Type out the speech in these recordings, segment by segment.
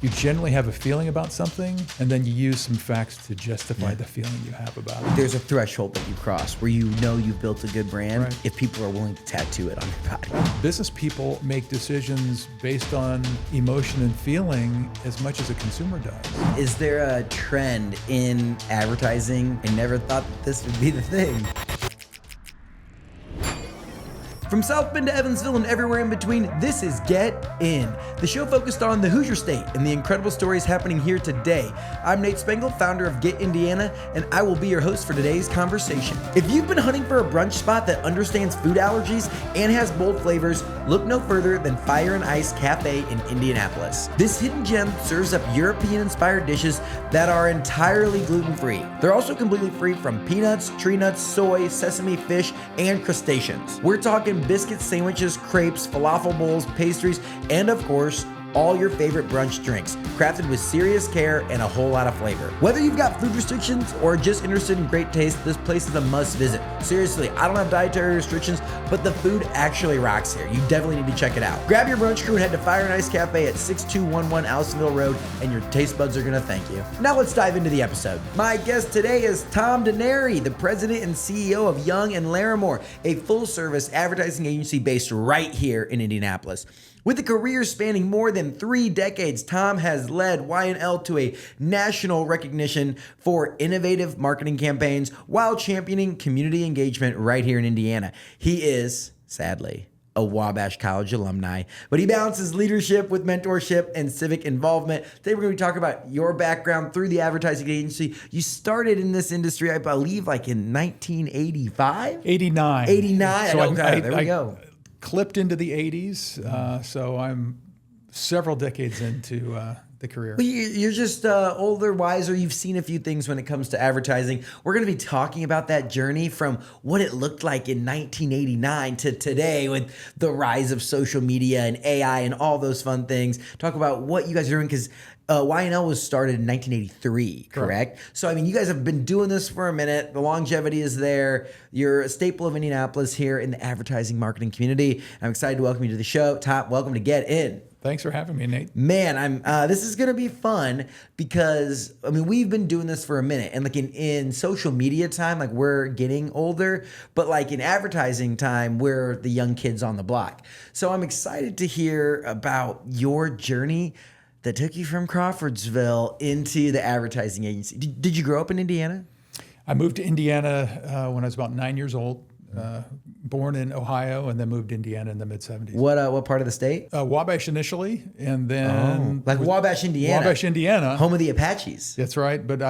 You generally have a feeling about something, and then you use some facts to justify the feeling you have about it. There's a threshold that you cross where you know you've built a good brand Right. if people are willing to tattoo it on your body. Business people make decisions based on emotion and feeling as much as a consumer does. Is there a trend in advertising? I never thought that this would be the thing. From South Bend to Evansville and everywhere in between, this is Get In, the show focused on the Hoosier State and the incredible stories happening here today. I'm Nate Spengel, founder of Get Indiana, and I will be your host for today's conversation. If you've been hunting for a brunch spot that understands food allergies and has bold flavors, look no further than Fire and Ice Cafe in Indianapolis. This hidden gem serves up European-inspired dishes that are entirely gluten-free. They're also completely free from peanuts, tree nuts, soy, sesame, fish, and crustaceans. We're talking biscuits, sandwiches, crepes, falafel bowls, pastries, and of course, all your favorite brunch drinks, crafted with serious care and a whole lot of flavor. Whether you've got food restrictions or are just interested in great taste, this place is a must visit. Seriously, I don't have dietary restrictions, but the food actually rocks here. You definitely need to check it out. Grab your brunch crew and head to Fire and Ice Cafe at 6211 Allisonville Road, and your taste buds are gonna thank you. Now let's dive into the episode. My guest today is Tom Denari, the president and CEO of Young Laramore, a full-service advertising agency based right here in Indianapolis. With a career spanning more than 3 decades, Tom has led Y&L to a national recognition for innovative marketing campaigns while championing community engagement right here in Indiana. He is, sadly, a Wabash College alumni, but he balances leadership with mentorship and civic involvement. Today we're going to be talking about your background through the advertising agency. You started in this industry, I believe, like in 1985? 89. 89, So okay, there we go. Clipped into the 80s, so I'm several decades into the career. Well, you're just older, wiser. You've seen a few things when it comes to advertising. We're going to be talking about that journey from what it looked like in 1989 to today with the rise of social media and AI and all those fun things. Talk about what you guys are doing because Y&L was started in 1983, correct? So, I mean, you guys have been doing this for a minute. The longevity is there. You're a staple of Indianapolis here in the advertising marketing community. I'm excited to welcome you to the show. Tom, welcome to Get In. Thanks for having me, Nate. Man, this is going to be fun because, I mean, we've been doing this for a minute. And like in social media time, like we're getting older. But like in advertising time, we're the young kids on the block. So I'm excited to hear about your journey that took you from Crawfordsville into the advertising agency. Did you grow up in Indiana? I moved to Indiana when I was about 9 years old. Born in Ohio and then moved to Indiana in the mid-70s. What part of the state? Wabash initially, and then... Wabash, Indiana. Wabash, Indiana. Home of the Apaches. That's right, but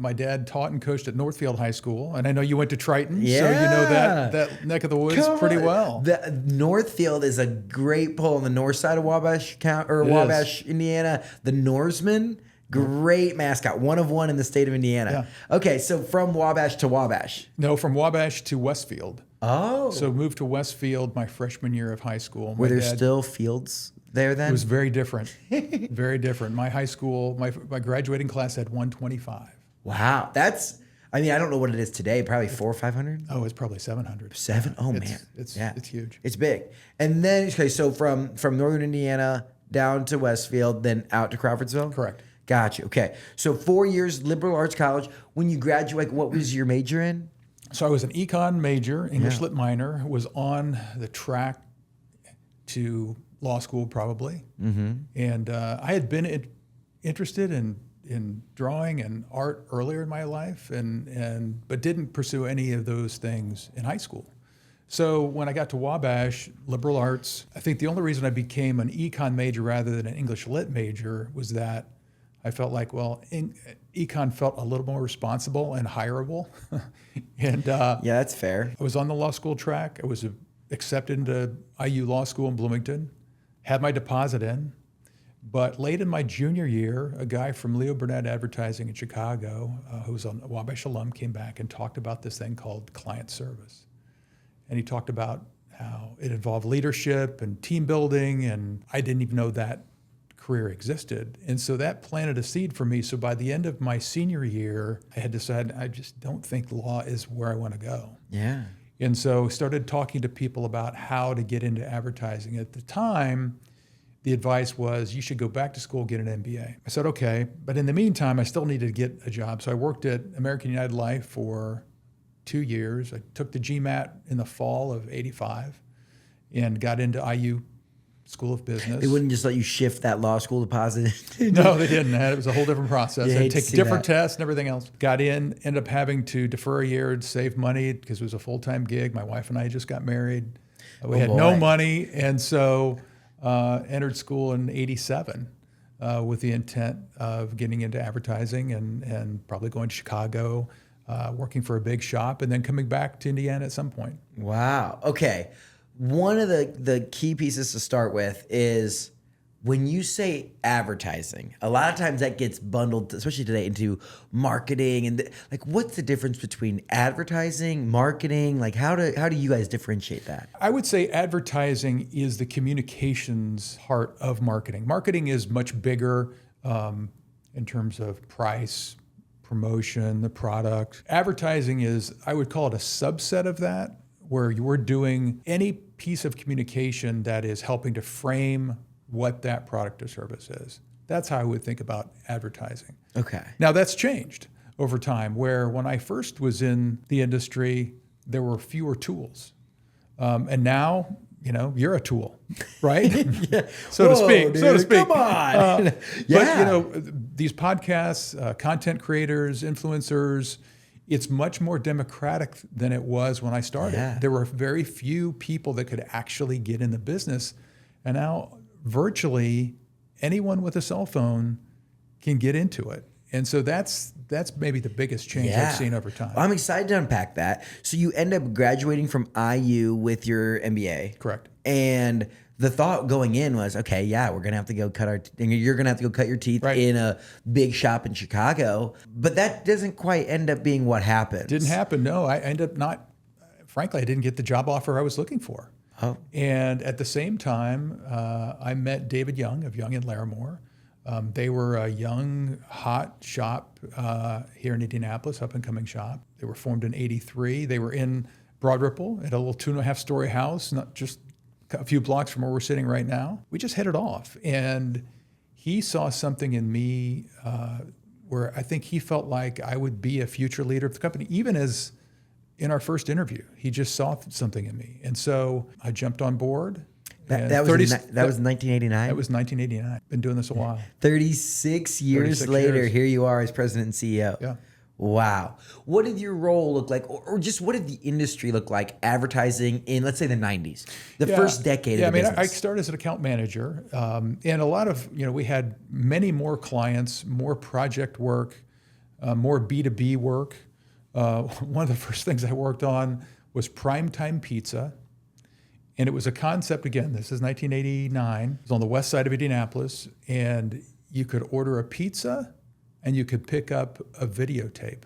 my dad taught and coached at Northfield High School, and I know you went to Triton, Yeah. so you know that neck of the woods pretty well. The Northfield is a great pull on the north side of Wabash, Wabash, Indiana. The Norsemen. Great mascot, one of one in the state of Indiana. Yeah. Okay, so from Wabash to Wabash. No, from Wabash to Westfield. Oh. So moved to Westfield my freshman year of high school. Were there still fields there then? It was very different. Very different. My high school, my graduating class had 125. Wow. I don't know what it is today, probably 400 or 500? Oh, it's probably 700. Man. It's huge. It's big. And then, okay, so from northern Indiana down to Westfield, then out to Crawfordsville? Correct. Gotcha. Okay. So 4 years, liberal arts college. When you graduate, what was your major in? So I was an econ major, English lit minor, was on the track to law school probably. Mm-hmm. And I had been interested in drawing and art earlier in my life, but didn't pursue any of those things in high school. So when I got to Wabash, liberal arts, I think the only reason I became an econ major rather than an English lit major was that I felt like, econ felt a little more responsible and hireable. And yeah, that's fair. I was on the law school track. I was accepted into IU Law School in Bloomington, had my deposit in. But late in my junior year, a guy from Leo Burnett Advertising in Chicago, who was a Wabash alum, came back and talked about this thing called client service. And he talked about how it involved leadership and team building, and I didn't even know that career existed. And so that planted a seed for me. So by the end of my senior year, I had decided I just don't think law is where I want to go. Yeah. And so started talking to people about how to get into advertising. At the time, the advice was you should go back to school, get an MBA. I said, okay. But in the meantime, I still needed to get a job. So I worked at American United Life for 2 years. I took the GMAT in the fall of '85 and got into IU School of Business. They wouldn't just let you shift that law school deposit? No, they didn't. It was a whole different process. Yeah, I I had to hate to take see different that. tests and everything else. Got in, ended up having to defer a year to save money because it was a full-time gig. My wife and I just got married. We had no boy. money, and so entered school in '87 with the intent of getting into advertising and probably going to Chicago, working for a big shop, and then coming back to Indiana at some point. Wow. Okay. One of the key pieces to start with is when you say advertising, a lot of times that gets bundled, especially today, into marketing. And like, what's the difference between advertising, marketing? Like, how do you guys differentiate that? I would say advertising is the communications part of marketing. Marketing is much bigger in terms of price, promotion, the product. Advertising is, I would call it a subset of that, where you're doing any piece of communication that is helping to frame what that product or service is. That's how I would think about advertising. Okay. Now that's changed over time, where when I first was in the industry, there were fewer tools. And now, you're a tool, right? So to speak. Dude, come on. But, these podcasts, content creators, influencers, it's much more democratic than it was when I started. Yeah. There were very few people that could actually get in the business. And now virtually anyone with a cell phone can get into it. And so that's maybe the biggest change I've seen over time. I'm excited to unpack that. So you end up graduating from IU with your MBA. Correct. And the thought going in was, okay, yeah, we're gonna have to go you're gonna have to go cut your teeth Right. in a big shop in Chicago. But that doesn't quite end up being what happens. Didn't happen. No, I ended up frankly, I didn't get the job offer I was looking for. Oh. And at the same time, I met David Young of Young Laramore. They were a young, hot shop here in Indianapolis, up and coming shop. They were formed in '83. They were in Broad Ripple at a little 2.5-story house, not just a few blocks from where we're sitting right now. We just hit it off. And he saw something in me where I think he felt like I would be a future leader of the company, even as in our first interview. He just saw something in me. And so I jumped on board. That was 1989? That was 1989. Been doing this a while. 36 years 36 later, years. Here you are as president and CEO. Yeah. Wow. What did your role look like, or just what did the industry look like advertising in, let's say, the 90s, the first decade of the business? I started as an account manager, and a lot of, we had many more clients, more project work, more B2B work. One of the first things I worked on was primetime pizza. And it was a concept, again, this is 1989. It was on the west side of Indianapolis, and you could order a pizza and you could pick up a videotape.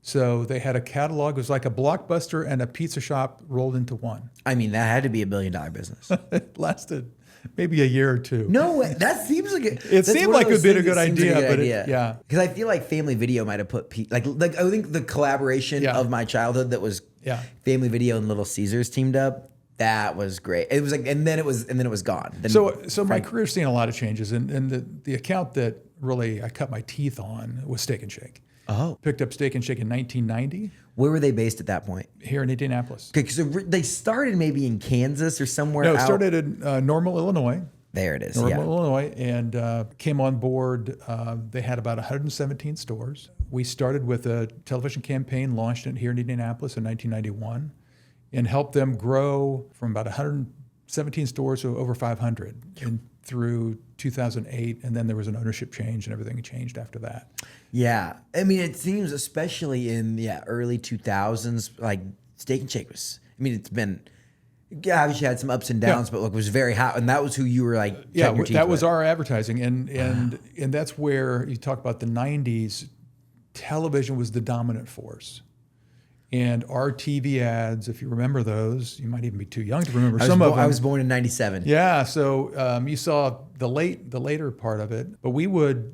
So they had a catalog. It was like a Blockbuster and a pizza shop rolled into one. I mean, that had to be $1 billion business. It lasted maybe a year or two. No way. That seems like It seemed like it would be a good idea, but yeah. Because I feel like Family Video might have put like I think the collaboration of my childhood that was Family Video and Little Caesars teamed up. That was great. It was like, and then it was gone. Then so my career's seen a lot of changes, and the account that really I cut my teeth on was Steak and Shake. Oh, picked up Steak and Shake in 1990. Where were they based at that point? Here in Indianapolis. Okay, so they started maybe in Kansas or somewhere. No, it started in Normal, Illinois. There it is. Normal, Illinois, and came on board. They had about 117 stores. We started with a television campaign, launched it here in Indianapolis in 1991. And helped them grow from about 117 stores to over 500 through 2008. And then there was an ownership change and everything changed after that. Yeah. I mean, it seems especially in early 2000s, like Steak and Shake was, I mean, it's been, obviously had some ups and downs, but look, it was very hot. And that was who you were like, yeah, that was our advertising. And that's where you talk about the 90s, television was the dominant force. And our TV ads, if you remember those, you might even be too young to remember some of them. I was born in 97. Yeah, so you saw the later part of it. But we would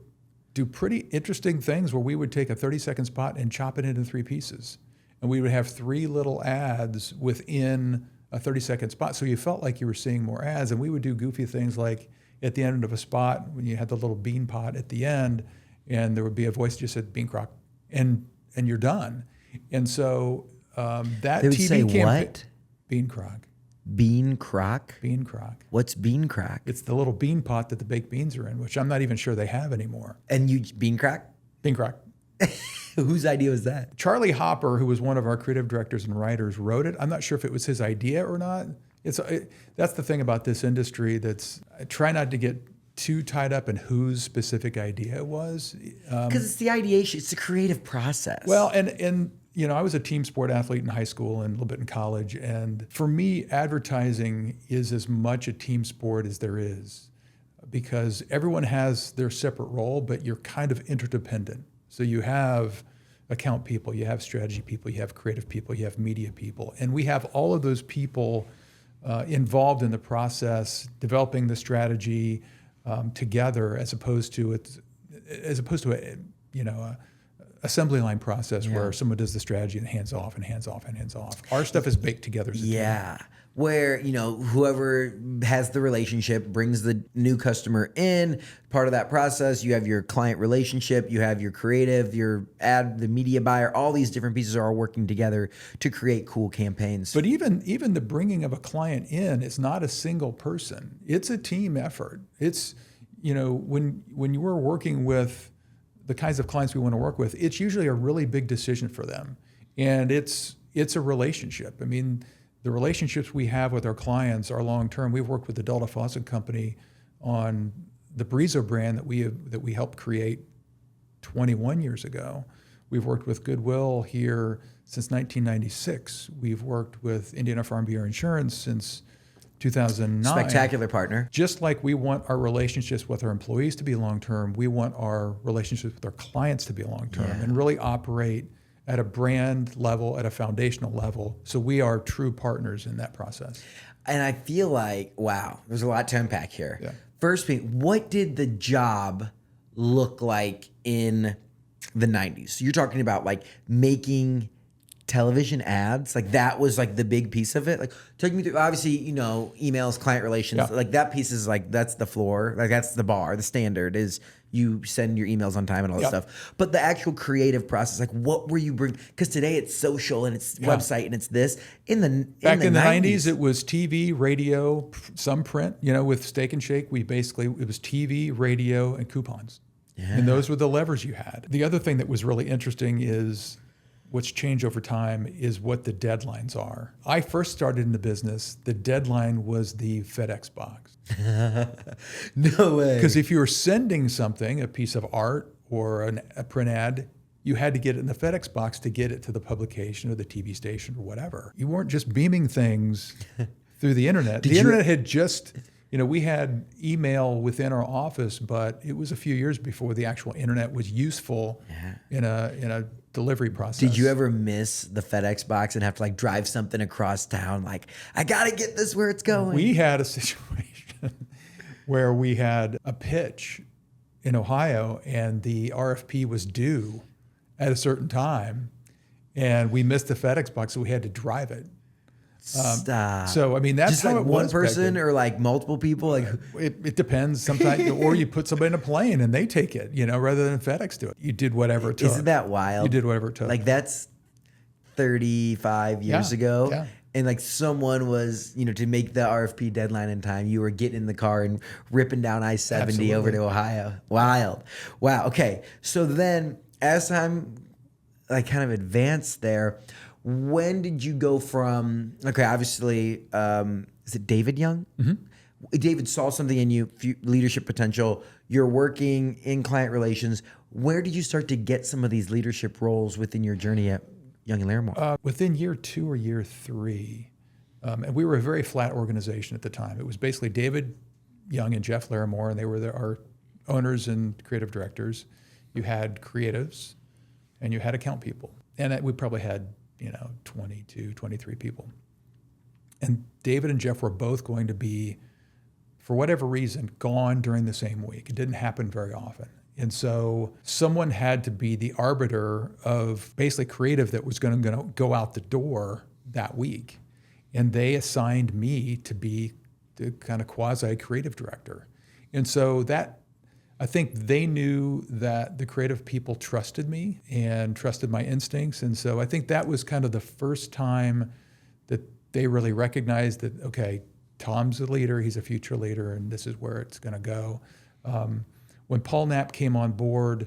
do pretty interesting things where we would take a 30-second spot and chop it into 3 pieces. And we would have 3 little ads within a 30-second spot. So you felt like you were seeing more ads. And we would do goofy things like at the end of a spot when you had the little bean pot at the end, and there would be a voice that just said bean crock, and you're done. And so that They would TV say campaign, what? bean crock. Bean crock? Bean crock. What's bean crock? It's the little bean pot that the baked beans are in, which I'm not even sure they have anymore. And you bean crock? Bean crock. Whose idea was that? Charlie Hopper, who was one of our creative directors and writers, wrote it. I'm not sure if it was his idea or not. That's the thing about this industry. I try not to get too tied up in whose specific idea it was. Because it's the ideation, it's the creative process. Well, and I was a team sport athlete in high school and a little bit in college. And for me, advertising is as much a team sport as there is, because everyone has their separate role, but you're kind of interdependent. So you have account people, you have strategy people, you have creative people, you have media people. And we have all of those people involved in the process, developing the strategy together, as opposed to a assembly line process where someone does the strategy and hands off and hands off and hands off. Our stuff is baked together as a team. Where, whoever has the relationship brings the new customer in. Part of that process, you have your client relationship, you have your creative, your ad, the media buyer, all these different pieces are all working together to create cool campaigns. But even the bringing of a client in is not a single person. It's a team effort. It's, when you were working with the kinds of clients we want to work with, it's usually a really big decision for them. And it's a relationship. I mean, the relationships we have with our clients are long-term. We've worked with the Delta Faucet Company on the Brizo brand that we helped create 21 years ago. We've worked with Goodwill here since 1996. We've worked with Indiana Farm Bureau Insurance since 2009. Spectacular partner. Just like we want our relationships with our employees to be long-term, we want our relationships with our clients to be long-term and really operate at a brand level, at a foundational level. So we are true partners in that process. And I feel like, wow, there's a lot to unpack here. Yeah. First thing, what did the job look like in the 90s? So you're talking about like making television ads, like that was like the big piece of it. Like take me through, obviously, emails, client relations, like that piece is like, that's the floor, like that's the bar, the standard is you send your emails on time and all that stuff. But the actual creative process, like what were you bringing? Because today it's social and it's website and it's this. Back in the 90s, it was TV, radio, some print, with Steak and Shake, it was TV, radio, and coupons. Yeah. And those were the levers you had. The other thing that was really interesting is what's changed over time is what the deadlines are. I first started in the business, the deadline was the FedEx box. No way. Because if you were sending something, a piece of art or a print ad, you had to get it in the FedEx box to get it to the publication or the TV station or whatever. You weren't just beaming things through the internet. Internet had just, we had email within our office, but it was a few years before the actual internet was useful in a delivery process. Did you ever miss the FedEx box and have to like drive something across town? Like, I got to get this where it's going. We had a situation where we had a pitch in Ohio and the RFP was due at a certain time and we missed the FedEx box, so we had to drive it. Stop. So, I mean, that's just how like it one was person or like multiple people? Like it depends sometimes, or you put somebody in a plane and they take it, rather than FedEx do it. You did whatever it took. Isn't that wild? You did whatever it took. Like that's 35 years ago. Yeah. And like someone was, to make the RFP deadline in time, you were getting in the car and ripping down I-70 over to Ohio. Wild. Wow. Okay. So then as time like kind of advanced there, when did you go from, okay, obviously, is it David Young? Mm-hmm. David saw something in you, leadership potential. You're working in client relations. Where did you start to get some of these leadership roles within your journey at Young Laramore? Within year 2 or year 3, and we were a very flat organization at the time. It was basically David Young and Jeff Laramore, and they were our owners and creative directors. You had creatives, and you had account people. And we probably had 22, 23 people. And David and Jeff were both going to be, for whatever reason, gone during the same week. It didn't happen very often. And so someone had to be the arbiter of basically creative that was going to go out the door that week. And they assigned me to be the kind of quasi-creative director. And so I think they knew that the creative people trusted me and trusted my instincts. And so I think that was kind of the first time that they really recognized that, okay, Tom's a leader, he's a future leader, and this is where it's going to go. When Paul Knapp came on board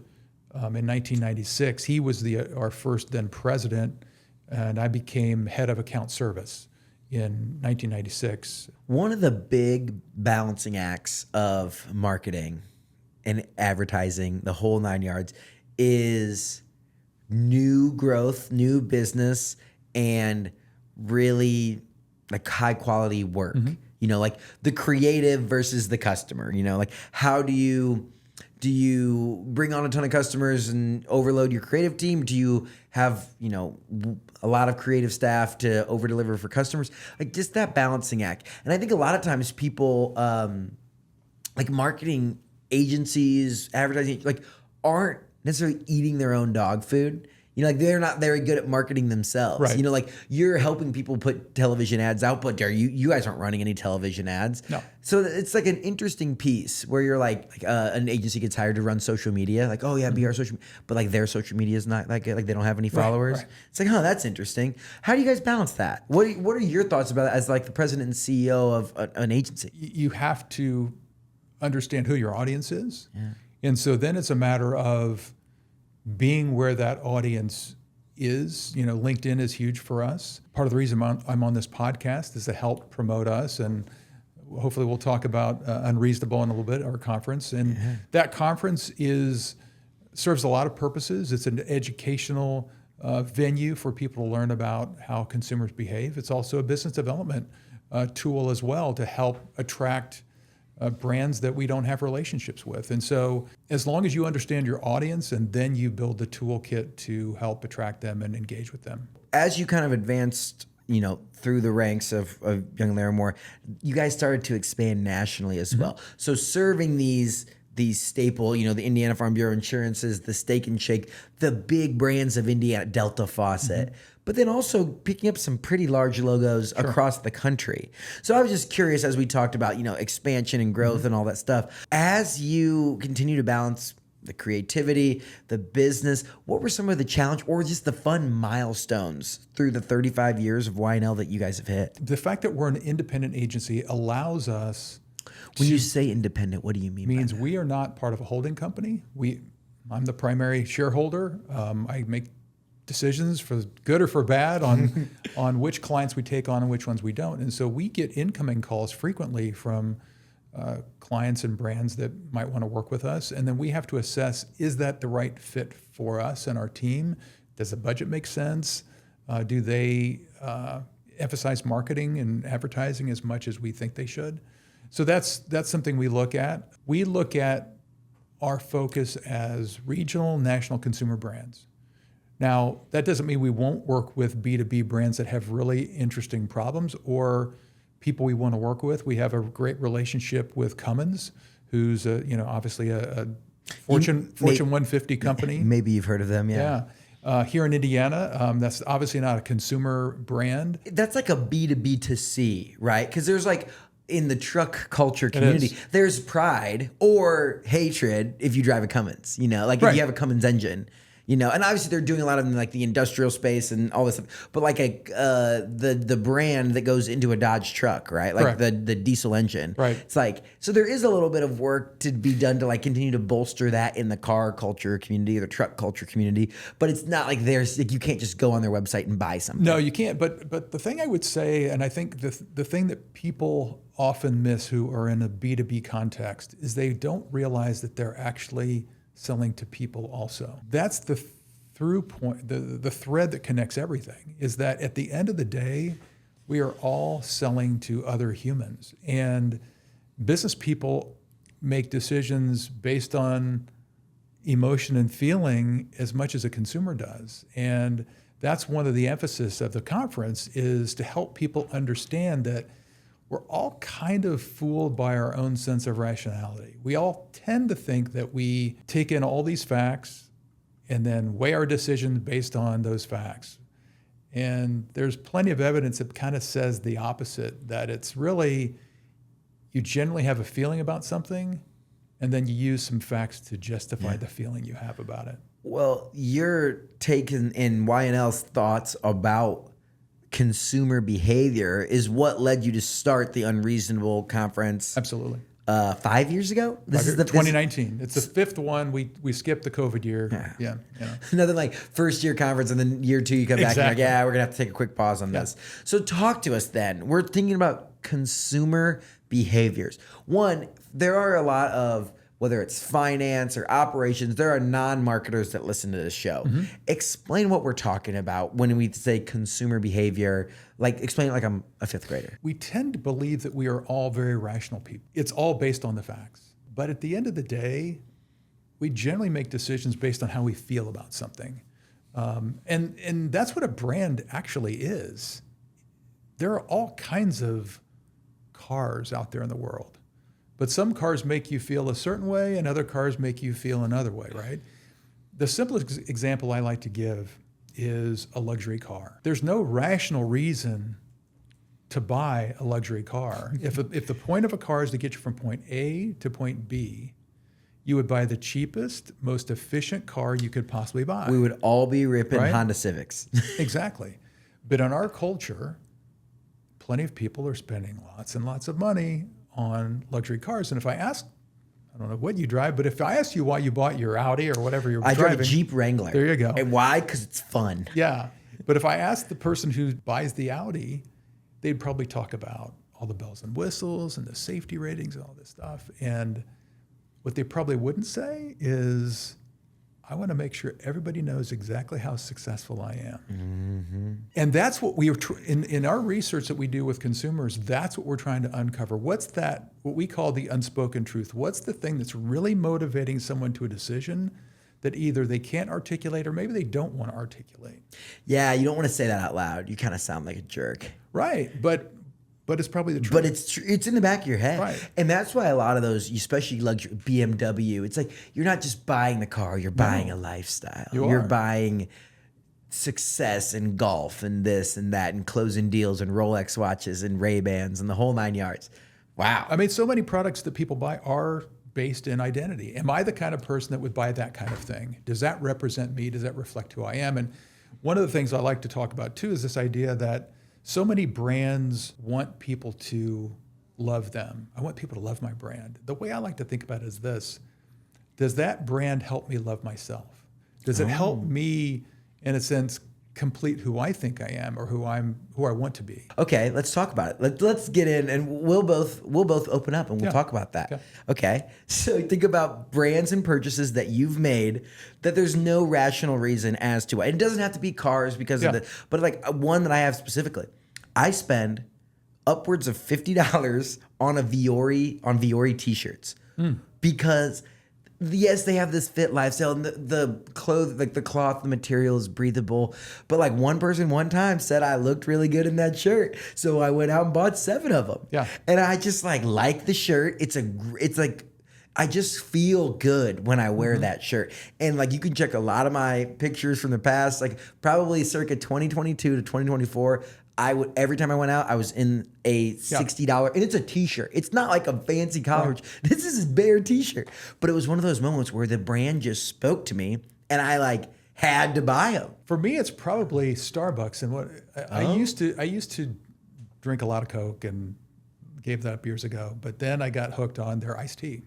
in 1996, he was our first then president, and I became head of account service in 1996. One of the big balancing acts of marketing and advertising, the whole 9 yards, is new growth, new business, and really like high quality work. You know, like the creative versus the customer. You know, like how do you bring on a ton of customers and overload your creative team? Do you have, you know, a lot of creative staff to over deliver for customers? Like just that balancing act. And I think a lot of times people like marketing agencies, advertising, like aren't necessarily eating their own dog food. You know, like they're not very good at marketing themselves. Right. You know, like you're helping people put television ads out, but you guys aren't running any television ads. No. So it's like an interesting piece where you're like an agency gets hired to run social media. Like, oh yeah, be our social, but like their social media is not like they don't have any followers. Right. It's like, that's interesting. How do you guys balance that? What are your thoughts about it as like the president and CEO of an agency? You have to understand who your audience is. Yeah. And so then it's a matter of being where that audience is. You know, LinkedIn is huge for us. Part of the reason I'm on this podcast is to help promote us, and hopefully we'll talk about Unreasonable in a little bit, our conference. And that conference serves a lot of purposes. It's an educational venue for people to learn about how consumers behave. It's also a business development tool as well to help attract brands that we don't have relationships with. And so as long as you understand your audience and then you build the toolkit to help attract them and engage with them. As you kind of advanced, you know, through the ranks of Young Laramore, you guys started to expand nationally as well. So serving these staple, you know, the Indiana Farm Bureau Insurances, the Steak and Shake, the big brands of Indiana, Delta Faucet, but then also picking up some pretty large logos across the country. So I was just curious, as we talked about, you know, expansion and growth and all that stuff, as you continue to balance the creativity, the business, what were some of the challenge or just the fun milestones through the 35 years of Y&L that you guys have hit? The fact that we're an independent agency allows us. When you say independent, what do you mean? Means we are not part of a holding company. I'm the primary shareholder. I make decisions for good or for bad on which clients we take on and which ones we don't. And so we get incoming calls frequently from clients and brands that might want to work with us. And then we have to assess, is that the right fit for us and our team? Does the budget make sense? Do they emphasize marketing and advertising as much as we think they should? So that's something we look at. We look at our focus as regional, national consumer brands. Now, that doesn't mean we won't work with B2B brands that have really interesting problems or people we want to work with. We have a great relationship with Cummins, who's obviously a Fortune 150 company. Maybe you've heard of them, yeah. Here in Indiana, that's obviously not a consumer brand. That's like a B2B to C, right? Because there's like, in the truck culture community, there's pride or hatred if you drive a Cummins, you know, like if you have a Cummins engine, you know, and obviously they're doing a lot of like the industrial space and all this stuff, but like the brand that goes into a Dodge truck, right? Like the diesel engine, right? It's like, so there is a little bit of work to be done to like continue to bolster that in the car culture community or the truck culture community, but it's not like there's like, you can't just go on their website and buy something. No, you can't. But the thing I would say, and I think the thing that people often miss who are in a B2B context is they don't realize that they're actually selling to people also. That's the through point, the thread that connects everything is that at the end of the day, we are all selling to other humans. And business people make decisions based on emotion and feeling as much as a consumer does. And that's one of the emphasis of the conference is to help people understand that we're all kind of fooled by our own sense of rationality. We all tend to think that we take in all these facts and then weigh our decisions based on those facts. And there's plenty of evidence that kind of says the opposite, that it's really, you generally have a feeling about something and then you use some facts to justify the feeling you have about it. Well, your take in Y&L's thoughts about consumer behavior is what led you to start the Unreasonable conference. Absolutely. 5 years ago? This is the 2019. It's the fifth one. We skipped the COVID year. Yeah. Nothing like first year conference and then year 2 you come back and you're like, yeah, we're gonna have to take a quick pause on this. So talk to us then. We're thinking about consumer behaviors. One, there are a lot of, whether it's finance or operations, there are non-marketers that listen to this show. Mm-hmm. Explain what we're talking about when we say consumer behavior. Like, explain it like I'm a 5th grader. We tend to believe that we are all very rational people. It's all based on the facts. But at the end of the day, we generally make decisions based on how we feel about something. And that's what a brand actually is. There are all kinds of cars out there in the world. But some cars make you feel a certain way and other cars make you feel another way, right? The simplest example I like to give is a luxury car. There's no rational reason to buy a luxury car. If the point of a car is to get you from point A to point B, you would buy the cheapest, most efficient car you could possibly buy. We would all be ripping Honda Civics. Exactly. But in our culture, plenty of people are spending lots and lots of money on luxury cars. And if I ask, I don't know what you drive, but if I ask you why you bought your Audi or whatever you're driving. I drive a Jeep Wrangler. There you go. And why? Because it's fun. Yeah. But if I ask the person who buys the Audi, they'd probably talk about all the bells and whistles and the safety ratings and all this stuff. And what they probably wouldn't say is, I want to make sure everybody knows exactly how successful I am. Mm-hmm. And that's what we are in our research that we do with consumers. That's what we're trying to uncover. What's that? What we call the unspoken truth. What's the thing that's really motivating someone to a decision that either they can't articulate or maybe they don't want to articulate? Yeah, you don't want to say that out loud. You kind of sound like a jerk. Right, but it's probably the truth. But it's in the back of your head. Right. And that's why a lot of those, especially luxury BMW, it's like you're not just buying the car, you're buying a lifestyle. You're buying success in golf and this and that and closing deals and Rolex watches and Ray-Bans and the whole 9 yards. Wow. I mean, so many products that people buy are based in identity. Am I the kind of person that would buy that kind of thing? Does that represent me? Does that reflect who I am? And one of the things I like to talk about too is this idea that so many brands want people to love them. I want people to love my brand. The way I like to think about it is this: does that brand help me love myself? Does it help me, in a sense, complete who I think I am or who I want to be? Okay, let's talk about it. Let's get in, and we'll both open up and we'll talk about that. Okay. So think about brands and purchases that you've made that there's no rational reason as to why. It doesn't have to be cars because of but like one that I have specifically. I spend upwards of $50 on Viore t-shirts because yes, they have this fit lifestyle and the clothes, like the cloth, the material is breathable. But like one person one time said I looked really good in that shirt. So I went out and bought 7 of them. Yeah. And I just like the shirt. It's like, I just feel good when I wear that shirt. And like, you can check a lot of my pictures from the past, like probably circa 2022 to 2024. Every time I went out, I was in a $60, and it's a t-shirt. It's not like a fancy college. This is a bare t-shirt. But it was one of those moments where the brand just spoke to me and I like had to buy them. For me, it's probably Starbucks. And what I used to drink a lot of Coke and gave that up years ago, but then I got hooked on their iced tea.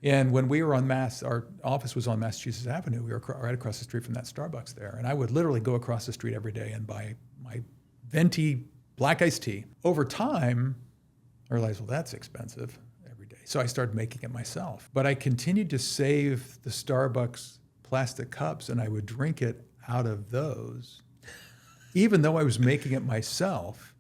And when we were our office was on Massachusetts Avenue, we were right across the street from that Starbucks there. And I would literally go across the street every day and buy my venti black iced tea. Over time, I realized, well, that's expensive every day. So I started making it myself. But I continued to save the Starbucks plastic cups and I would drink it out of those, even though I was making it myself.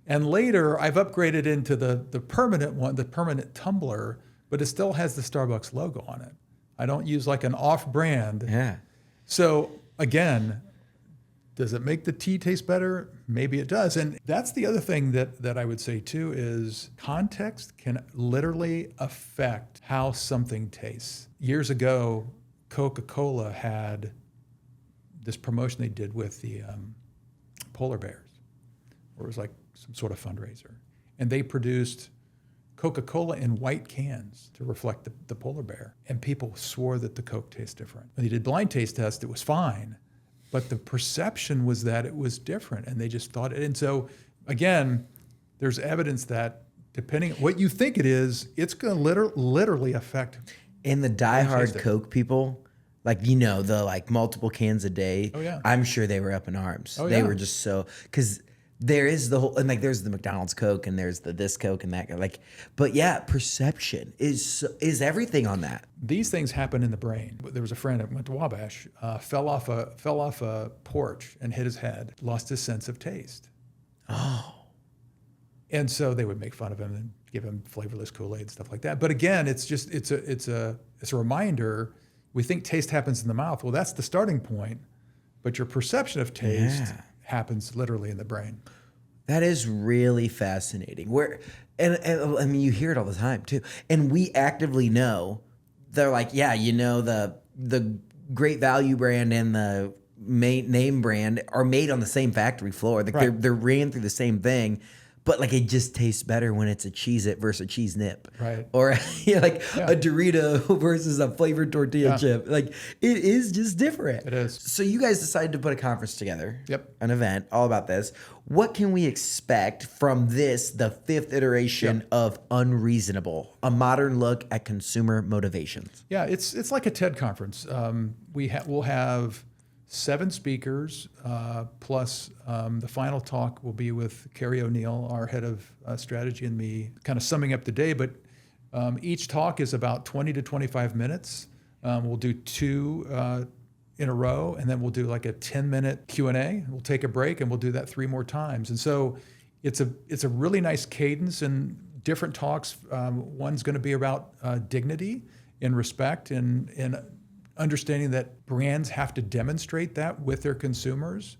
And later I've upgraded into the permanent one, the permanent tumbler, but it still has the Starbucks logo on it. I don't use like an off-brand. Yeah. So again, does it make the tea taste better? Maybe it does. And that's the other thing that I would say too is context can literally affect how something tastes. Years ago, Coca-Cola had this promotion they did with the polar bears, where it was like some sort of fundraiser. And they produced Coca-Cola in white cans to reflect the polar bear. And people swore that the Coke tastes different. When they did blind taste tests, it was fine. But the perception was that it was different, and they just thought it. And so, again, there's evidence that depending on what you think it is, it's going to literally affect. And the diehard Coke people, like, the like multiple cans a day. Oh, yeah. I'm sure they were up in arms. Oh, they yeah. were just so, because there is the whole, and like there's the McDonald's Coke and there's this Coke and that, like, but yeah, perception is everything on that. These things happen in the brain. There was a friend that went to Wabash, fell off a porch and hit his head, lost his sense of taste. Oh. And so they would make fun of him and give him flavorless Kool-Aid and stuff like that. But again, it's a reminder. We think taste happens in the mouth. Well, that's the starting point, but your perception of taste happens literally in the brain. That is really fascinating. And I mean, you hear it all the time too. And we actively know, they're like, the Great Value brand and the name brand are made on the same factory floor. Like Right. they're ran through the same thing. But like it just tastes better when it's a Cheez-It versus a Cheese Nip. Right. Or a Dorito versus a flavored tortilla chip. Like it is just different. It is. So you guys decided to put a conference together. Yep. An event all about this. What can we expect from this, the 5th iteration of Unreasonable, a modern look at consumer motivations? Yeah, it's like a TED conference. We'll have 7 speakers, plus the final talk will be with Carrie O'Neill, our head of strategy, and me, kind of summing up the day. But each talk is about 20 to 25 minutes. We'll do 2 in a row, and then we'll do like a 10-minute Q&A. We'll take a break, and we'll do that 3 more times. And so it's a really nice cadence and different talks. One's going to be about dignity and respect and understanding that brands have to demonstrate that with their consumers.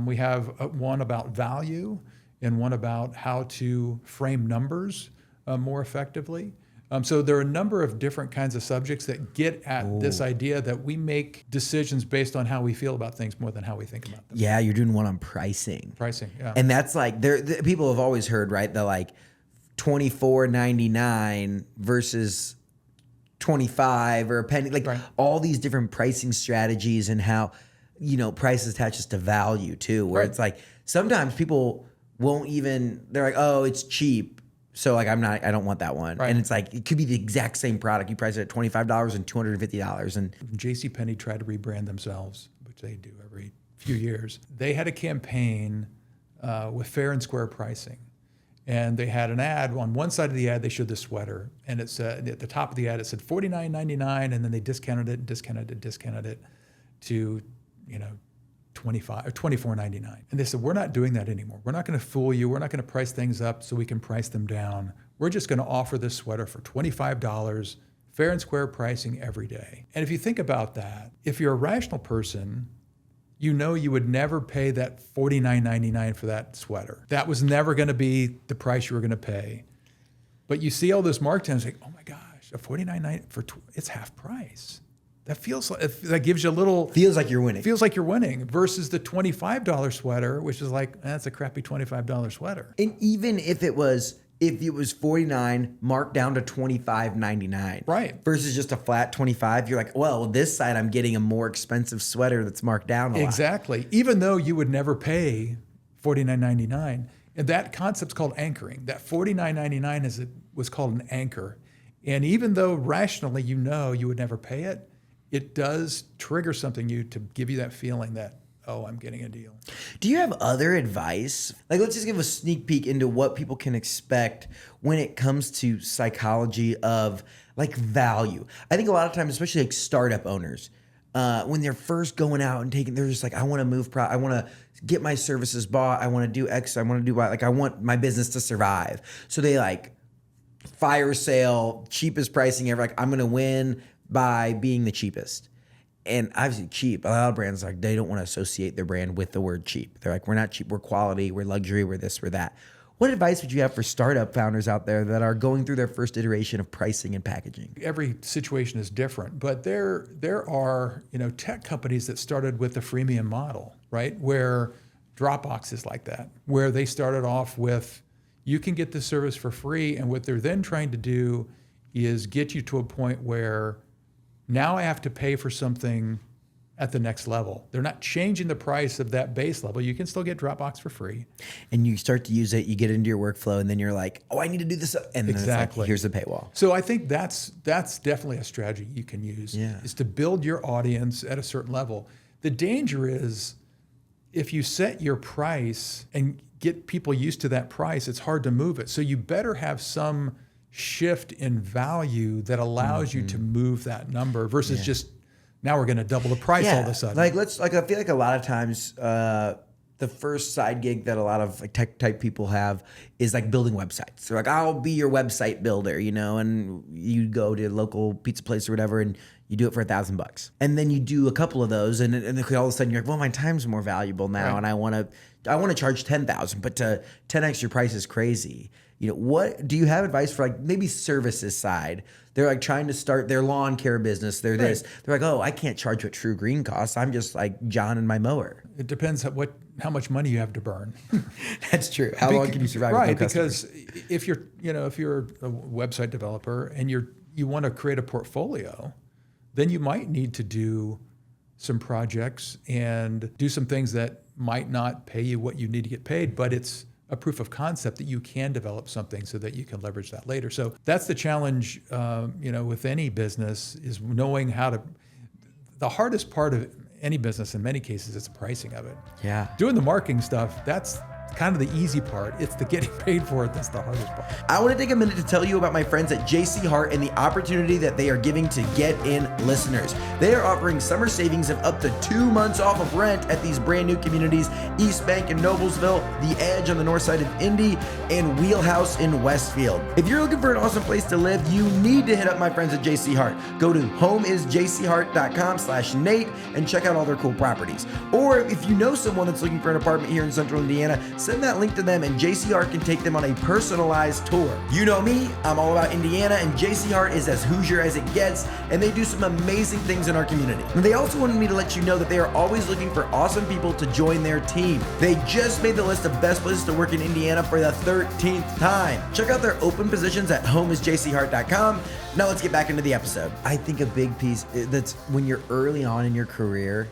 We have one about value and one about how to frame numbers more effectively. So there are a number of different kinds of subjects that get at this idea that we make decisions based on how we feel about things more than how we think about them. Yeah, you're doing one on pricing. Pricing, yeah. And that's like, people have always heard, right, the like $24.99 versus 25 or a penny, like all these different pricing strategies and how, price attaches to value too, where it's like sometimes people won't even, they're like, oh, it's cheap. So like, I don't want that one. Right. And it's like, it could be the exact same product. You price it at $25 and $250. And JCPenney tried to rebrand themselves, which they do every few years. They had a campaign with fair and square pricing. And they had an ad. On one side of the ad, they showed the sweater. And it said, at the top of the ad, it said $49.99. And then they discounted it to, $25 or $24.99. And they said, we're not doing that anymore. We're not going to fool you. We're not going to price things up so we can price them down. We're just going to offer this sweater for $25, fair and square pricing every day. And if you think about that, if you're a rational person, you would never pay that $49.99 for that sweater. That was never going to be the price you were going to pay. But you see all those markdowns, like, oh my gosh, a $49.99 it's half price. That gives you a little... Feels like you're winning. Feels like you're winning versus the $25 sweater, which is like, that's a crappy $25 sweater. And even if it was $49 marked down to $25.99, right, versus just a flat $25, you're like, well, this side I'm getting a more expensive sweater that's marked down a lot. Exactly. Even though you would never pay $49.99, and that concept's called anchoring. That $49.99 was called an anchor, and even though rationally you would never pay it, it does trigger something to give you that feeling that, oh, I'm getting a deal. Do you have other advice? Like, let's just give a sneak peek into what people can expect when it comes to psychology of like value. I think a lot of times, especially like startup owners, when they're first going out and they're just like, I want to move, I want to get my services bought. I want to do X. I want to do Y. Like, I want my business to survive. So they like fire sale, cheapest pricing ever. Like, I'm going to win by being the cheapest. And obviously cheap, a lot of brands, like, they don't want to associate their brand with the word cheap. They're like, we're not cheap, we're quality, we're luxury, we're this, we're that. What advice would you have for startup founders out there that are going through their first iteration of pricing and packaging? Every situation is different, but there are, tech companies that started with the freemium model, right? Where Dropbox is like that, where they started off with, you can get the service for free. And what they're then trying to do is get you to a point where now I have to pay for something at the next level. They're not changing the price of that base level. You can still get Dropbox for free. And you start to use it, you get into your workflow, and then you're like, oh, I need to do this. And then it's like, here's the paywall. So I think that's definitely a strategy you can use, is to build your audience at a certain level. The danger is if you set your price and get people used to that price, it's hard to move it. So you better have some shift in value that allows you to move that number versus just now we're going to double the price all of a sudden. I feel like a lot of times the first side gig that a lot of tech type people have is like building websites. They're like, I'll be your website builder, and you go to a local pizza place or whatever and you do it for $1,000. And then you do a couple of those and then all of a sudden you're like, well, my time's more valuable now and I want to charge $10,000, but to 10x your price is crazy. What do you have advice for like maybe services side? They're like trying to start their lawn care business. They're this. They're like, oh, I can't charge what True Green costs. I'm just like John and my mower. It depends how much money you have to burn. That's true. How long can you survive? Right, with no customers? because if you're a website developer and you want to create a portfolio, then you might need to do some projects and do some things that might not pay you what you need to get paid, but it's a proof of concept that you can develop something so that you can leverage that later. So that's the challenge, with any business is knowing how to. The hardest part of any business, in many cases, is the pricing of it. Yeah. Doing the marketing stuff, that's kind of the easy part. It's the getting paid for it that's the hardest part. I want to take a minute to tell you about my friends at JC Hart and the opportunity that they are giving to Get In listeners. They are offering summer savings of up to 2 months off of rent at these brand new communities, East Bank in Noblesville, The Edge on the north side of Indy, and Wheelhouse in Westfield. If you're looking for an awesome place to live, you need to hit up my friends at JC Hart. Go to homeisjchart.com/Nate and check out all their cool properties. Or if you know someone that's looking for an apartment here in Central Indiana, send that link to them and JC Hart can take them on a personalized tour. You know me, I'm all about Indiana, and JC Hart is as Hoosier as it gets, and they do some amazing things in our community. And they also wanted me to let you know that they are always looking for awesome people to join their team. They just made the list of best places to work in Indiana for the 13th time. Check out their open positions at homeisjchart.com. Now let's get back into the episode. I think a big piece that's when you're early on in your career,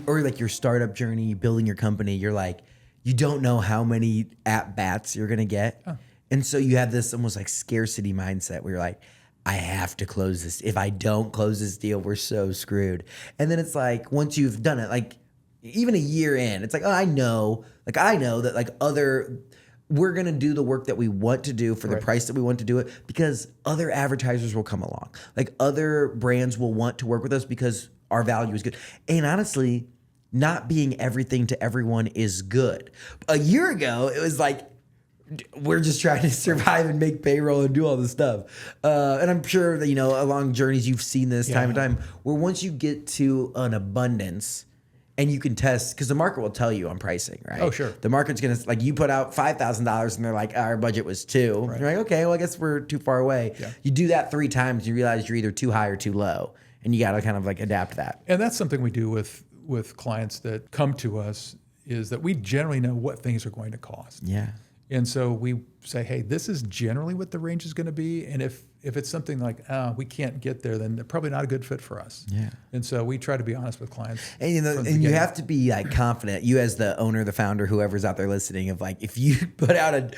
or like your startup journey, building your company, you're like, you don't know how many at-bats you're going to get. Oh. And so you have this almost like scarcity mindset where you're like, I have to close this. If I don't close this deal, we're so screwed. And then it's like, once you've done it, like even a year in, it's like, oh, I know that like we're going to do the work that we want to do for the price that we want to do it because other advertisers will come along. Like other brands will want to work with us because our value is good. And honestly, not being everything to everyone is good. A year ago, it was like, we're just trying to survive and make payroll and do all this stuff. And I'm sure that, along journeys, you've seen this time and time, where once you get to an abundance and you can test, because the market will tell you on pricing, right? Oh, sure. The market's going to, like, you put out $5,000 and they're like, our budget was $2,000. Right. You're like, okay, well, I guess we're too far away. Yeah. You do that 3 times, you realize you're either too high or too low. And you got to kind of like adapt that. And that's something we do with clients that come to us, is that we generally know what things are going to cost. Yeah. And so we say, hey, this is generally what the range is going to be. And if it's something like, we can't get there, then they're probably not a good fit for us. Yeah. And so we try to be honest with clients. And you have to be like confident, you as the owner, the founder, whoever's out there listening, of like, if you put out a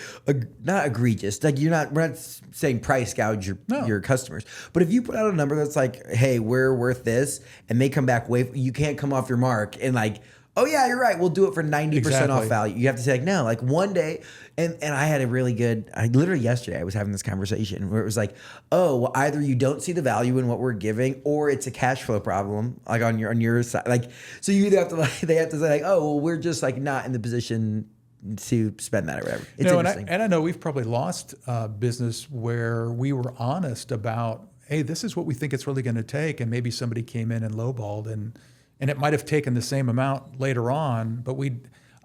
not egregious, like we're not saying price gouge your customers, but if you put out a number that's like, hey, we're worth this, and they come back, you can't come off your mark and like, oh yeah, you're right, we'll do it for 90% off value. You have to say like, no, like one day, and I had a really good, literally yesterday I was having this conversation where it was like, oh, well, either you don't see the value in what we're giving, or it's a cash flow problem, like on your side. Like, so you either have to they have to say like, oh, well, we're just like not in the position to spend that or whatever. It's interesting. And I know we've probably lost business where we were honest about, hey, this is what we think it's really going to take, and maybe somebody came in and lowballed, and it might have taken the same amount later on, but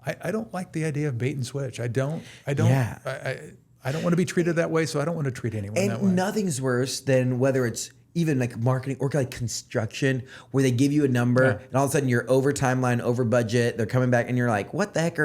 I don't like the idea of bait and switch. I don't want to be treated that way, so I don't want to treat anyone that way. And nothing's worse than whether it's even like marketing or like construction, where they give you a number and all of a sudden you're over timeline, over budget, they're coming back and you're like, what the heck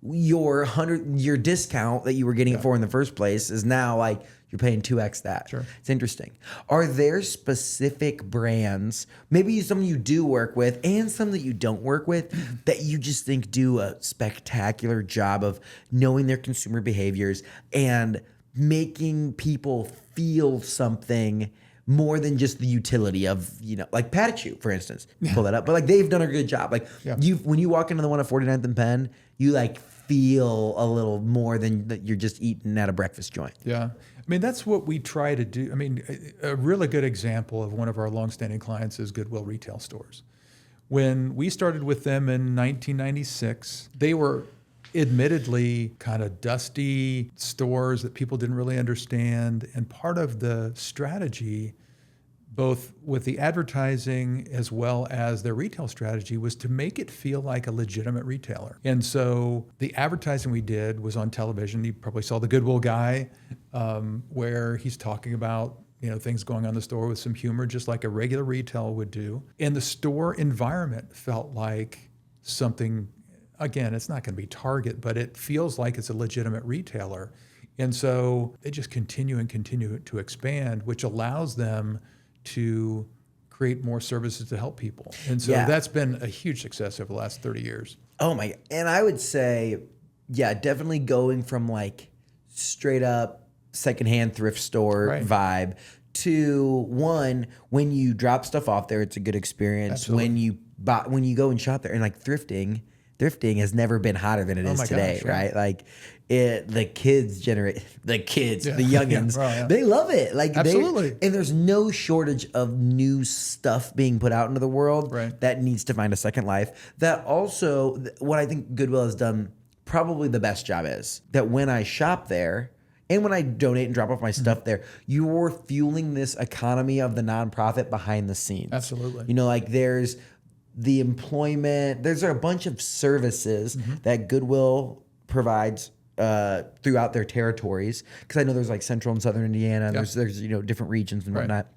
your discount that you were getting it for in the first place is now like you're paying 2x that. Sure. It's interesting. Are there specific brands, maybe some you do work with and some that you don't work with, that you just think do a spectacular job of knowing their consumer behaviors and making people feel something more than just the utility of, like Patachou, for instance. Pull that up. But like they've done a good job. Like when you walk into the one at 49th and Penn, you like feel a little more than that you're just eating at a breakfast joint. Yeah. I mean, that's what we try to do. I mean, a really good example of one of our longstanding clients is Goodwill retail stores. When we started with them in 1996, they were admittedly kind of dusty stores that people didn't really understand. And part of the strategy, both with the advertising as well as their retail strategy, was to make it feel like a legitimate retailer. And so the advertising we did was on television. You probably saw the Goodwill guy, where he's talking about things going on in the store with some humor, just like a regular retail would do. And the store environment felt like something. Again, it's not going to be Target, but it feels like it's a legitimate retailer. And so they just continue to expand, which allows them to create more services to help people. And so that's been a huge success over the last 30 years. Oh my God. And I would say, definitely going from like straight up secondhand thrift store vibe to one, when you drop stuff off there, it's a good experience. Absolutely. When you go and shop there, and like thrifting has never been hotter than it is today, right? Like the kids, the youngins, they love it. Like absolutely. And there's no shortage of new stuff being put out into the world that needs to find a second life. That also, what I think Goodwill has done probably the best job is that when I shop there and when I donate and drop off my stuff there, you're fueling this economy of the nonprofit behind the scenes. Absolutely. Like there's the employment, there's a bunch of services that Goodwill provides throughout their territories. Because I know there's like Central and Southern Indiana, and there's different regions and whatnot.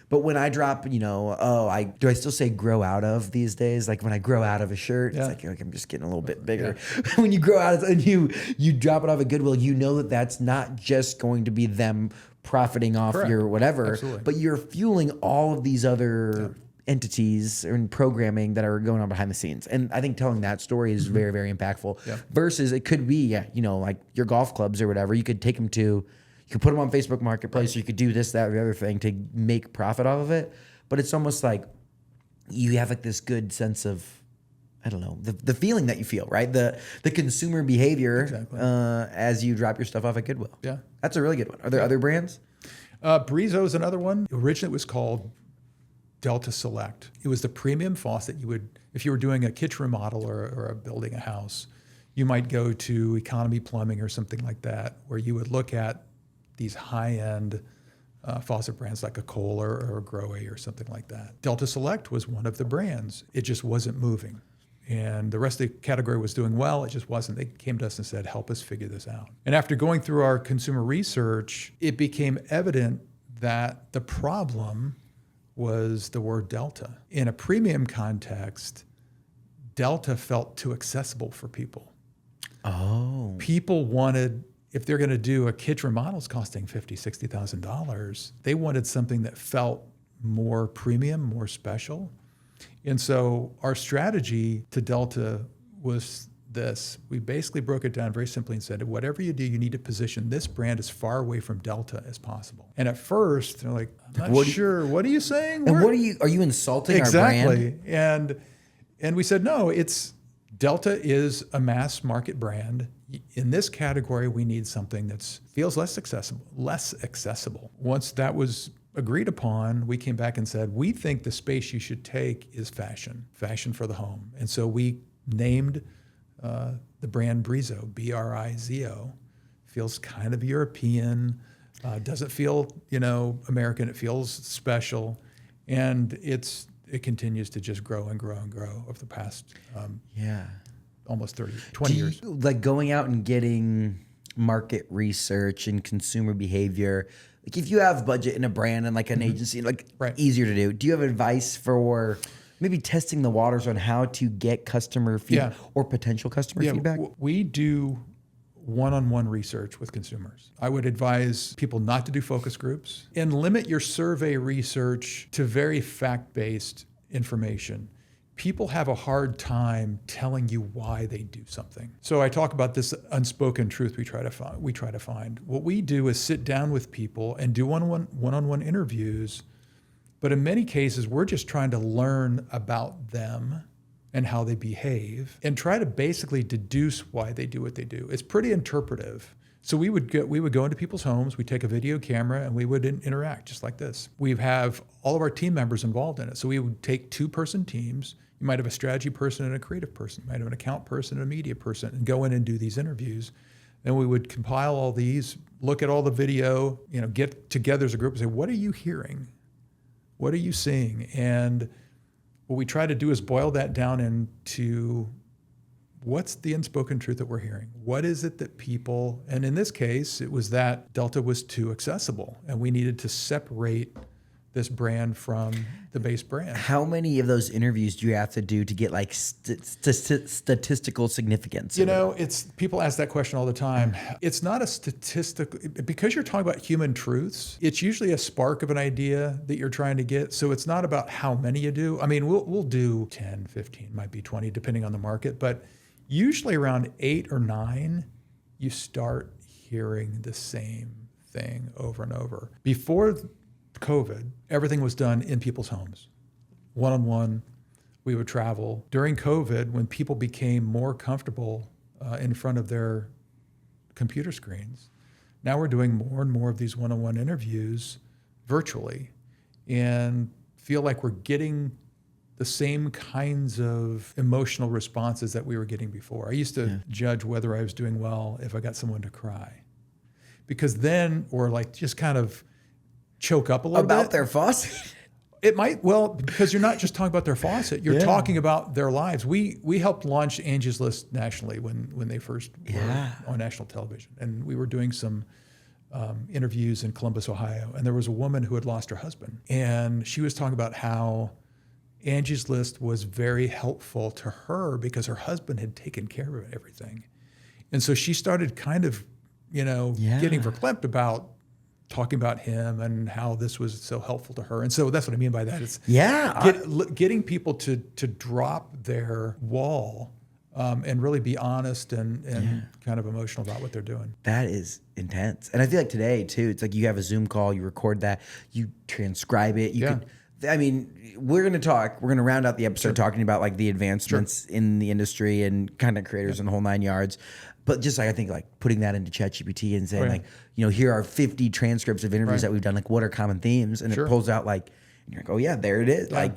But when I drop, do I still say grow out of these days? Like when I grow out of a shirt, it's like I'm just getting a little bit bigger. When you grow out of and you drop it off at Goodwill, you know that that's not just going to be them profiting off your whatever, but you're fueling all of these other entities and programming that are going on behind the scenes. And I think telling that story is very, very impactful. Versus it could be, like your golf clubs or whatever. You could take them to, you could put them on Facebook Marketplace, or you could do this, that, or the other thing to make profit off of it. But it's almost like you have like this good sense of, I don't know, the feeling that you feel, right? The consumer behavior as you drop your stuff off at Goodwill. Yeah. That's a really good one. Are there other brands? Brizo is another one. Originally it was called Delta Select. It was the premium faucet you would, if you were doing a kitchen remodel or building a house, you might go to Economy Plumbing or something like that, where you would look at these high-end faucet brands like a Kohler or a Grohe or something like that. Delta Select was one of the brands. It just wasn't moving. And the rest of the category was doing well. It just wasn't. They came to us and said, help us figure this out. And after going through our consumer research, it became evident that the problem was the word Delta. In a premium context, Delta felt too accessible for people. Oh. People wanted, if they're going to do a kitchen remodel, it's costing $50,000, $60,000. They wanted something that felt more premium, more special. And so our strategy to Delta was this. We basically broke it down very simply and said, whatever you do, you need to position this brand as far away from Delta as possible. And at first, they're like, I'm not sure. What are you saying? And are you insulting our brand? Exactly. And we said, no, Delta is a mass market brand. In this category, we need something that feels less accessible. Once that was agreed upon, we came back and said, we think the space you should take is fashion for the home. And so we named the brand Brizo, B-R-I-Z-O. Feels kind of European, doesn't feel, American. It feels special. And it continues to just grow and grow and grow over the past almost 20 years. Like going out and getting market research and consumer behavior, like if you have budget in a brand and like an agency, like easier to do. Do you have advice for maybe testing the waters on how to get customer feedback or potential customer feedback? We do one-on-one research with consumers. I would advise people not to do focus groups and limit your survey research to very fact-based information. People have a hard time telling you why they do something. So I talk about this unspoken truth we try to find. What we do is sit down with people and do one-on-one interviews, but in many cases, we're just trying to learn about them and how they behave and try to basically deduce why they do what they do. It's pretty interpretive. So we would go into people's homes, we take a video camera, and we would interact just like this. We have all of our team members involved in it. So we would take 2-person teams. You might have a strategy person and a creative person. You might have an account person and a media person, and go in and do these interviews. And we would compile all these, look at all the video, get together as a group and say, what are you hearing? What are you seeing? And what we try to do is boil that down into what's the unspoken truth that we're hearing? What is it that people, and in this case, it was that Delta was too accessible and we needed to separate this brand from the base brand. How many of those interviews do you have to do to get like statistical significance? It's people ask that question all the time. It's not a statistical, because you're talking about human truths, it's usually a spark of an idea that you're trying to get. So it's not about how many you do. I mean, we'll do 10, 15, might be 20, depending on the market, but usually around 8 or 9, you start hearing the same thing over and over. Before COVID, everything was done in people's homes. One-on-one, we would travel. During COVID, when people became more comfortable in front of their computer screens, now we're doing more and more of these one-on-one interviews virtually and feel like we're getting the same kinds of emotional responses that we were getting before. I used to judge whether I was doing well if I got someone to cry. Because then, or like just kind of choke up a little bit. About their faucet? It might, because you're not just talking about their faucet, you're talking about their lives. We helped launch Angie's List nationally when they first were on national television. And we were doing some interviews in Columbus, Ohio. And there was a woman who had lost her husband. And she was talking about how Angie's List was very helpful to her because her husband had taken care of everything. And so she started kind of, getting verklempt about talking about him and how this was so helpful to her. And so that's what I mean by that. It's getting people to drop their wall and really be honest and kind of emotional about what they're doing. That is intense. And I feel like today too, it's like you have a Zoom call, you record that, you transcribe it. We're going to round out the episode talking about like the advancements in the industry and content creators and the whole 9 yards. But just like, I think like putting that into ChatGPT and saying here are 50 transcripts of interviews that we've done. Like, what are common themes? And it pulls out like, and you're like, oh yeah, there it is. Yeah. Like,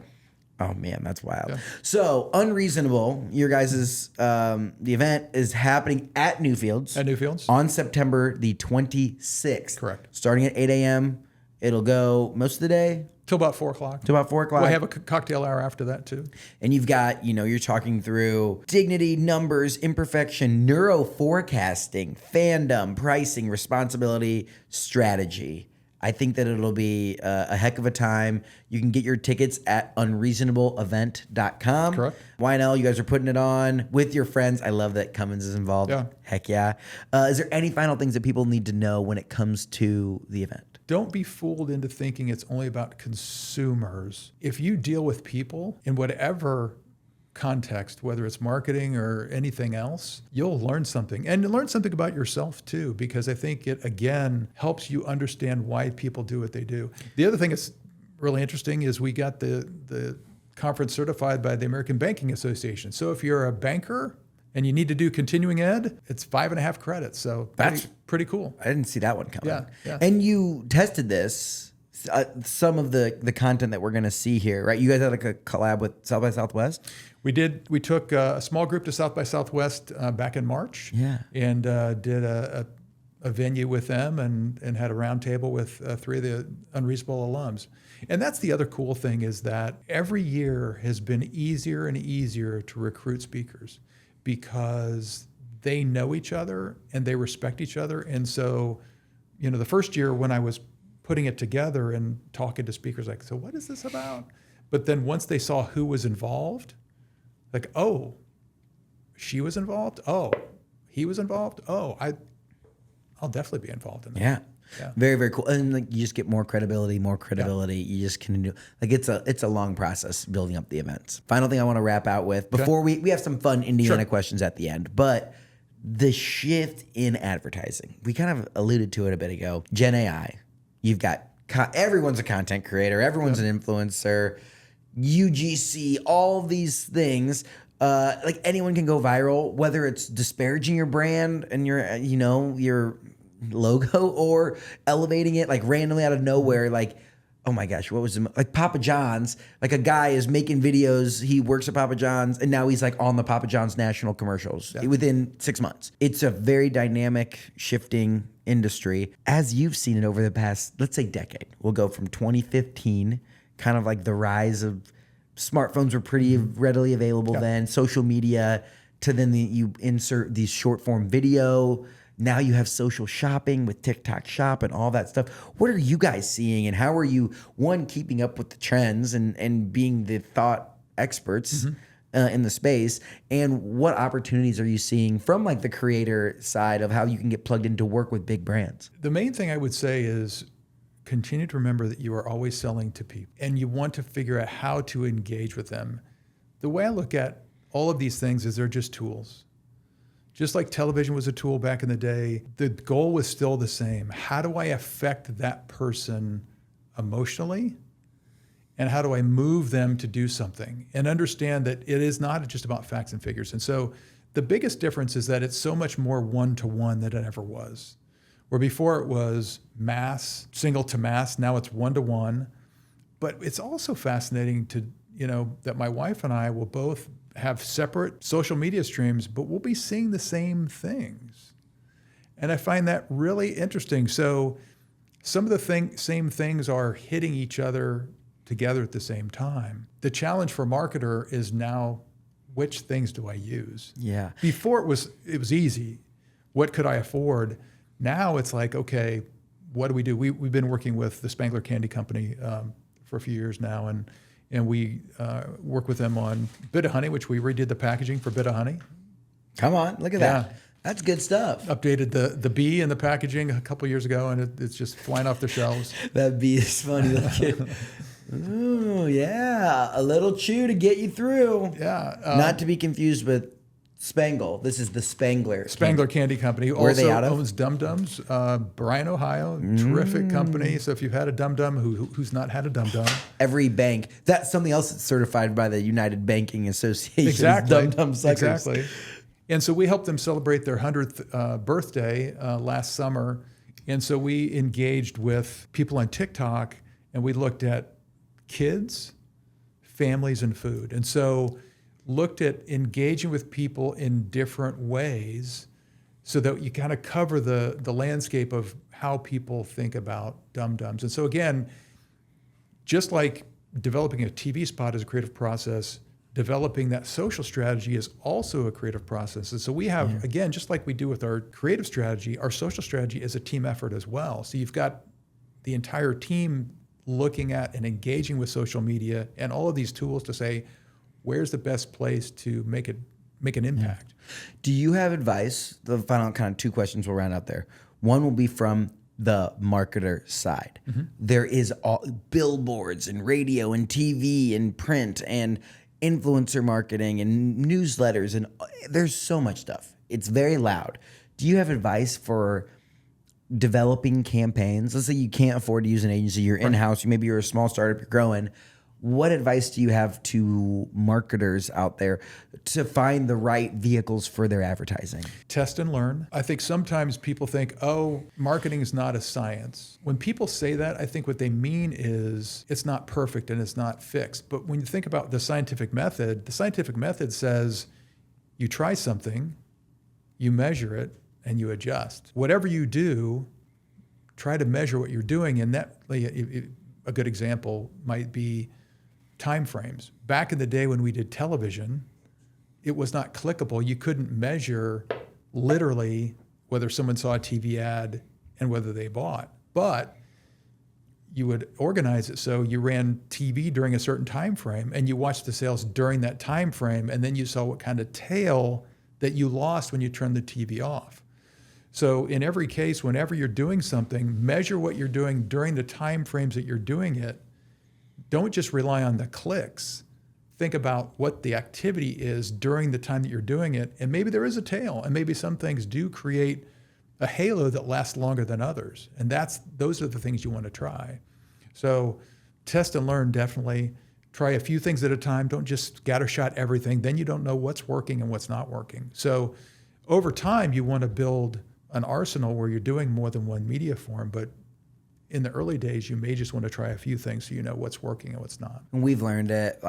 oh man, that's wild. Yeah. So Unreasonable, your guys' the event is happening at Newfields. At Newfields. On September the 26th. Correct. Starting at 8 a.m. It'll go most of the day. Till about 4 o'clock. We'll have a cocktail hour after that too. And you've got, you're talking through dignity, numbers, imperfection, neuro forecasting, fandom, pricing, responsibility, strategy. I think that it'll be a heck of a time. You can get your tickets at unreasonableevent.com. Correct. YNL, you guys are putting it on with your friends. I love that Cummins is involved. Yeah. Heck yeah. Is there any final things that people need to know when it comes to the event? Don't be fooled into thinking it's only about consumers. If you deal with people in whatever context, whether it's marketing or anything else, you'll learn something. And learn something about yourself too, because I think it, again, helps you understand why people do what they do. The other thing that's really interesting is we got the conference certified by the American Banking Association. So if you're a banker and you need to do continuing ed, it's 5.5 credits. So that's pretty cool. I didn't see that one coming. Yeah. And you tested this, some of the content that we're going to see here, right? You guys had like a collab with South by Southwest? We did. We took a small group to South by Southwest back in March. Yeah. And did a venue with them and had a roundtable with 3 of the Unreasonable alums. And that's the other cool thing is that every year has been easier and easier to recruit speakers, because they know each other and they respect each other. And so, the first year when I was putting it together and talking to speakers, like, so what is this about? But then once they saw who was involved, like, oh, she was involved. Oh, he was involved. Oh, I'll definitely be involved in that. Yeah. Yeah. Very, very cool. And like you just get more credibility. Yeah. You just can do like it's a long process building up the events. Final thing I want to wrap out with before we have some fun Indiana questions at the end, but the shift in advertising. We kind of alluded to it a bit ago. Gen AI. You've got everyone's a content creator, everyone's an influencer, UGC, all these things. Like anyone can go viral, whether it's disparaging your brand and your logo or elevating it like randomly out of nowhere. Like, oh my gosh, what was it? Like Papa John's, like a guy is making videos. He works at Papa John's and now he's like on the Papa John's national commercials within 6 months. It's a very dynamic, shifting industry as you've seen it over the past, let's say decade. We'll go from 2015, kind of like the rise of smartphones were pretty readily available then, social media, to then you insert these short form video. Now you have social shopping with TikTok Shop and all that stuff. What are you guys seeing and how are you, one, keeping up with the trends and being the thought experts in the space? And what opportunities are you seeing from like the creator side of how you can get plugged in to work with big brands? The main thing I would say is continue to remember that you are always selling to people and you want to figure out how to engage with them. The way I look at all of these things is they're just tools. Just like television was a tool back in the day, the goal was still the same. How do I affect that person emotionally? And how do I move them to do something? And understand that it is not just about facts and figures. And so the biggest difference is that it's so much more one-to-one than it ever was. Where before it was mass, single to mass, now it's one-to-one. But it's also fascinating to, that my wife and I will both have separate social media streams, but we'll be seeing the same things. And I find that really interesting. So some of the same things are hitting each other together at the same time. The challenge for a marketer is now, which things do I use? Yeah. Before it was easy. What could I afford? Now it's like, okay, what do we do? We've been working with the Spangler Candy Company for a few years now, and we work with them on Bit of Honey, which we redid the packaging for Bit of Honey. Come on, look at that. That's good stuff. Updated the bee in the packaging a couple years ago, and it's just flying off the shelves. That bee is funny. Ooh, yeah. A little chew to get you through. Yeah. Not to be confused with Spangle. This is the Spangler Candy Company. Where are they out of? Owns Dum Dums, Bryan, Ohio. Terrific company. So if you've had a Dum Dum, who's not had a Dum Dum? Every bank. That's something else that's certified by the United Banking Association. Exactly. Dum Dum suckers. Exactly. And so we helped them celebrate their 100th birthday last summer. And so we engaged with people on TikTok, and we looked at kids, families, and food. And so looked at engaging with people in different ways so that you kind of cover the landscape of how people think about Dum Dums. And so again, just like developing a TV spot is a creative process, developing that social strategy is also a creative process. And so we have, again, just like we do with our creative strategy, our social strategy is a team effort as well. So you've got the entire team looking at and engaging with social media and all of these tools to say, where's the best place to make an impact? Do you have advice? The final kind of two questions we'll round out there. One will be from the marketer side. There is all billboards and radio and TV and print and influencer marketing and newsletters, and there's so much stuff. It's very loud. Do you have advice for developing campaigns? Let's say you can't afford to use an agency, you're in-house, maybe you're a small startup, you're growing. What advice do you have to marketers out there to find the right vehicles for their advertising? Test and learn. I think sometimes people think, oh, marketing is not a science. When people say that, I think what they mean is it's not perfect and it's not fixed. But when you think about the scientific method says you try something, you measure it, and you adjust. Whatever you do, try to measure what you're doing. And that, a good example might be time frames. Back in the day when we did television, it was not clickable. You couldn't measure literally whether someone saw a TV ad and whether they bought. But you would organize it so you ran TV during a certain time frame and you watched the sales during that time frame, and then you saw what kind of tail that you lost when you turned the TV off. So in every case, whenever you're doing something, measure what you're doing during the time frames that you're doing it. Don't just rely on the clicks. Think about what the activity is during the time that you're doing it, and maybe there is a tail, and maybe some things do create a halo that lasts longer than others, and those are the things you want to try. So test and learn, definitely. Try a few things at a time. Don't just scattershot everything. Then you don't know what's working and what's not working. So over time, you want to build an arsenal where you're doing more than one media form, but in the early days, you may just want to try a few things so you know what's working and what's not. And we've learned it,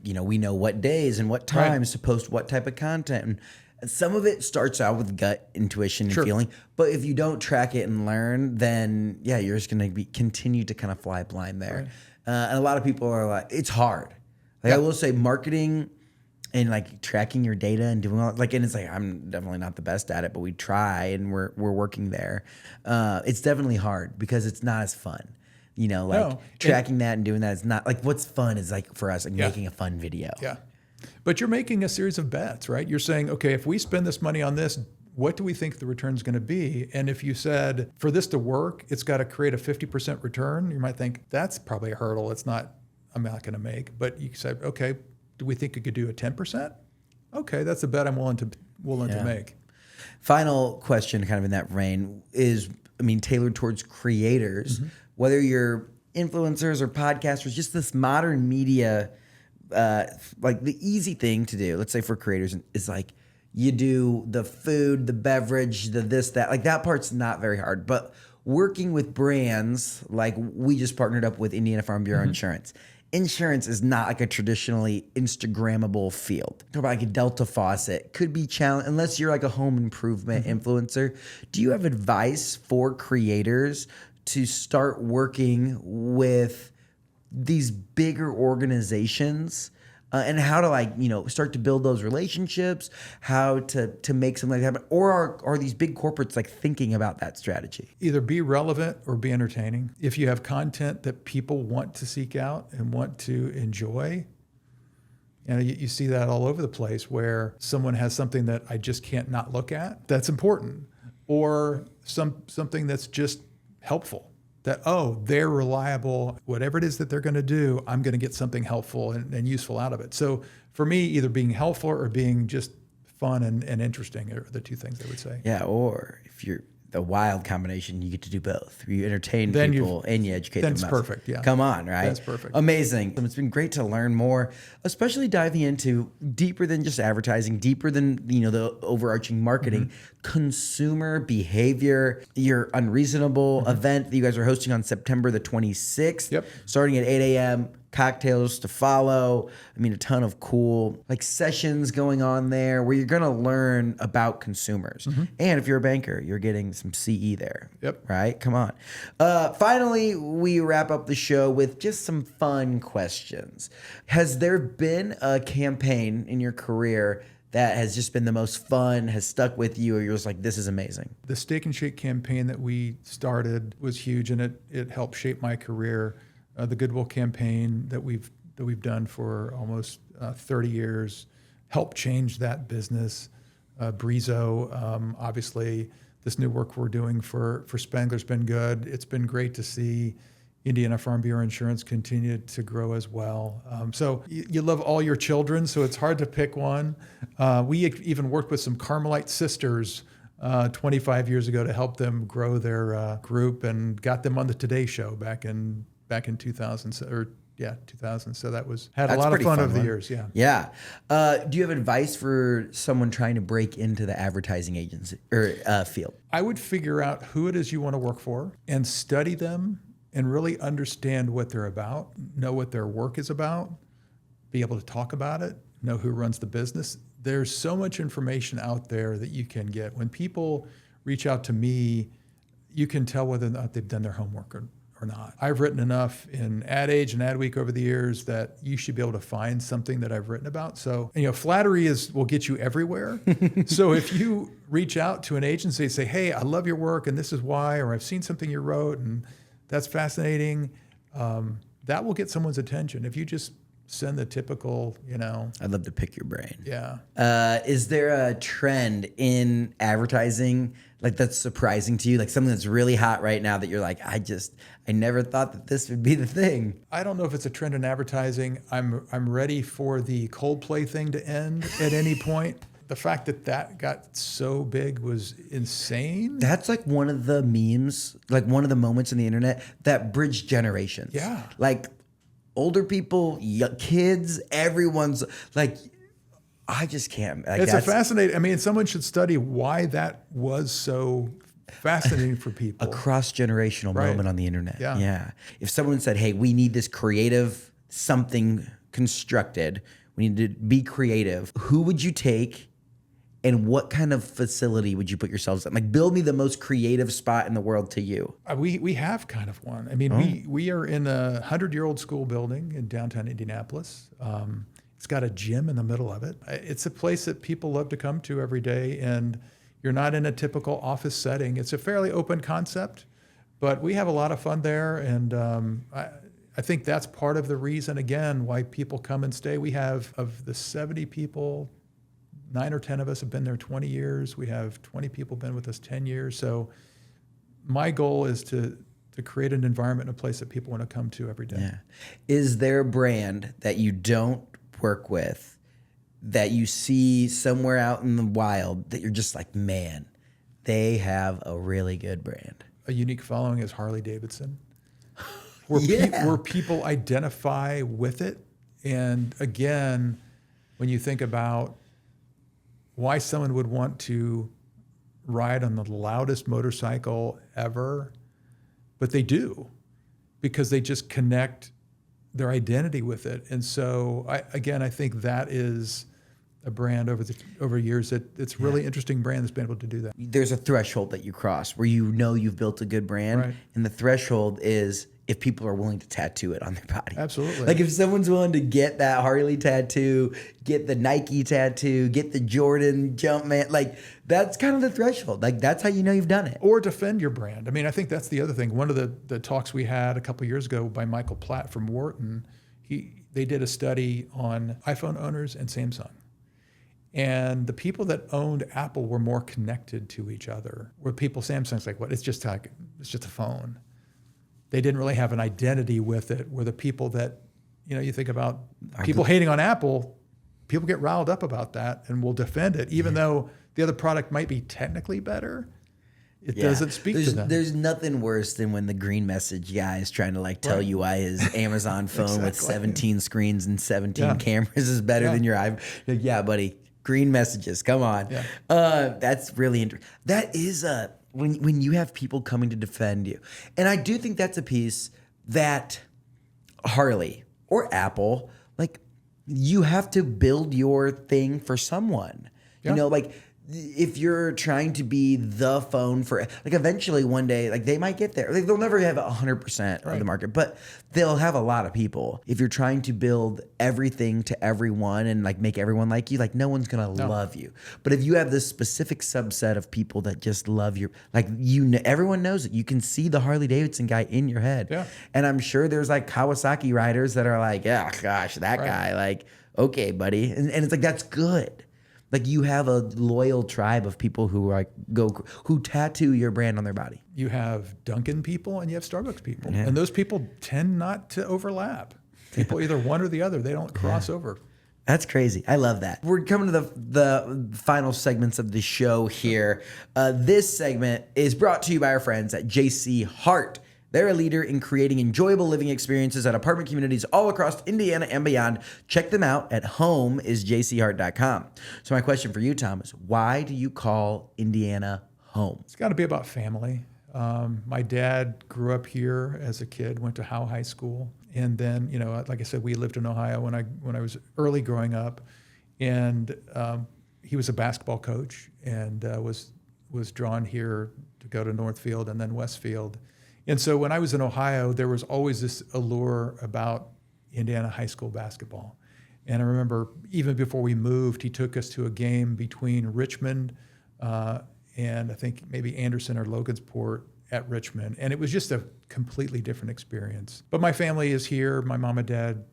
we know what days and what times to post what type of content. And some of it starts out with gut intuition and feeling, but if you don't track it and learn, then you're just going to continue to kind of fly blind there. Right. And a lot of people are like, it's hard. I will say marketing and tracking your data and doing all and it's I'm definitely not the best at it, but we try and we're working there. It's definitely hard because it's not as fun. Tracking that and doing that is not what's fun is for us making a fun video. Yeah. But you're making a series of bets, right? You're saying, okay, if we spend this money on this, what do we think the return's going to be? And if you said, for this to work, it's got to create a 50% return, you might think that's probably a hurdle. I'm not going to make. But you said, okay, do we think it could do a 10%? Okay, that's a bet I'm willing to make. Final question, kind of in that vein, is tailored towards creators, whether you're influencers or podcasters, just this modern media. The easy thing to do, let's say for creators, is you do the food, the beverage, the this, that. That part's not very hard. But working with brands, we just partnered up with Indiana Farm Bureau Insurance. Insurance is not a traditionally Instagrammable field. Talk about a Delta faucet. Could be challenged unless you're a home improvement influencer. Do you have advice for creators to start working with these bigger organizations and how to start to build those relationships, how to make something like that happen? Or are these big corporates thinking about that strategy? Either be relevant or be entertaining. If you have content that people want to seek out and want to enjoy, you see that all over the place where someone has something that I just can't not look at. That's important. Or something that's just helpful. That, they're reliable. Whatever it is that they're going to do, I'm going to get something helpful and useful out of it. So for me, either being helpful or being just fun and interesting are the two things I would say. Yeah, or if you're the wild combination, you get to do both. You entertain people and you educate them. That's perfect, yeah. Come on, right? That's perfect. Amazing. It's been great to learn more, especially diving into deeper than just advertising, deeper than the overarching marketing, consumer behavior, your Unreasonable event that you guys are hosting on September the 26th, starting at 8 a.m., cocktails to follow. A ton of cool sessions going on there where you're going to learn about consumers. And if you're a banker, you're getting some CE there. Right? Come on. Finally, we wrap up the show with just some fun questions. Has there been a campaign in your career that has just been the most fun, has stuck with you, or you're just this is amazing? The Steak and Shake campaign that we started was huge, and it helped shape my career. The Goodwill campaign that we've done for almost 30 years helped change that business. Brizo, obviously, this new work we're doing for Spangler's been good. It's been great to see Indiana Farm Bureau Insurance continue to grow as well. So you love all your children, so it's hard to pick one. We even worked with some Carmelite sisters 25 years ago to help them grow their group and got them on the Today Show back in 2000 2000. So that's a lot of fun over the years. Yeah. Do you have advice for someone trying to break into the advertising agency or field? I would figure out who it is you want to work for and study them and really understand what they're about, know what their work is about, be able to talk about it, know who runs the business. There's so much information out there that you can get. When people reach out to me, you can tell whether or not they've done their homework or not. I've written enough in Ad Age and Adweek over the years that you should be able to find something that I've written about. So, flattery will get you everywhere. So if you reach out to an agency and say, hey, I love your work and this is why, or I've seen something you wrote and that's fascinating, that will get someone's attention. If you just send the typical, I'd love to pick your brain. Yeah. Is there a trend in advertising like that's surprising to you? Like something that's really hot right now that you're like, I never thought that this would be the thing. I don't know if it's a trend in advertising. I'm ready for the Coldplay thing to end at any point. The fact that got so big was insane. That's like one of the memes, like one of the moments in the internet that bridged generations. Yeah. Like older people, kids, everyone's like, I just can't. Like, it's a fascinating, someone should study why that was so fascinating for people. A cross-generational moment on the internet. Yeah. If someone said, hey, we need this creative something constructed, we need to be creative, who would you take and what kind of facility would you put yourselves in? Like, build me the most creative spot in the world to you. We have kind of one. We are in a 100-year-old school building in downtown Indianapolis. It's got a gym in the middle of it. It's a place that people love to come to every day, and you're not in a typical office setting. It's a fairly open concept, but we have a lot of fun there, and I think that's part of the reason, again, why people come and stay. We have, of the 70 people, 9 or 10 of us have been there 20 years. We have 20 people been with us 10 years. So my goal is to create an environment and a place that people want to come to every day. Yeah. Is there a brand that you don't work with that you see somewhere out in the wild that you're just like, man, they have a really good brand? A unique following is Harley Davidson, where people identify with it. And again, when you think about why someone would want to ride on the loudest motorcycle ever, but they do, because they just connect their identity with it. And so, I think that is a brand over years that it's really interesting brand that's been able to do that. There's a threshold that you cross where you've built a good brand, right. And the threshold is if people are willing to tattoo it on their body. Absolutely. Like if someone's willing to get that Harley tattoo, get the Nike tattoo, get the Jordan Jumpman, like that's kind of the threshold. Like that's how you know you've done it. Or defend your brand. I think that's the other thing. One of the talks we had a couple of years ago by Michael Platt from Wharton, they did a study on iPhone owners and Samsung. And the people that owned Apple were more connected to each other. Where people, Samsung's like, what? It's just a phone. They didn't really have an identity with it. Where the people that, you think about people hating on Apple, people get riled up about that and will defend it, even though the other product might be technically better. It doesn't speak to them. There's nothing worse than when the green message guy is trying to tell you why his Amazon phone with 17 screens and 17 cameras is better than your iPhone. Like, yeah, buddy, green messages, come on. Yeah. That's really interesting. That is when you have people coming to defend you. And I do think that's a piece that Harley or Apple, like you have to build your thing for someone. Yeah. If you're trying to be the phone for, eventually one day, they might get there. They'll never have 100% of the market, but they'll have a lot of people. If you're trying to build everything to everyone and make everyone like you, no one's going to love you. But if you have this specific subset of people that just love your, everyone knows it. You can see the Harley Davidson guy in your head. Yeah. And I'm sure there's Kawasaki riders that are yeah, gosh, that guy, okay, buddy. And it's that's good. You have a loyal tribe of people who who tattoo your brand on their body. You have Dunkin' people and you have Starbucks people. Yeah. And those people tend not to overlap. People either one or the other. They don't cross over. That's crazy. I love that. We're coming to the final segments of the show here. This segment is brought to you by our friends at JC Hart. They're a leader in creating enjoyable living experiences at apartment communities all across Indiana and beyond. Check them out at homeisjchart.com. So my question for you, Tom, is why do you call Indiana home? It's got to be about family. My dad grew up here as a kid, went to Howe High School. And then, like I said, we lived in Ohio when I was early growing up. And he was a basketball coach and was drawn here to go to Northfield and then Westfield. And so when I was in Ohio, there was always this allure about Indiana high school basketball. And I remember even before we moved, he took us to a game between Richmond and I think maybe Anderson or Logansport. at Richmond, and it was just a completely different experience. But my family is here. My mom and dad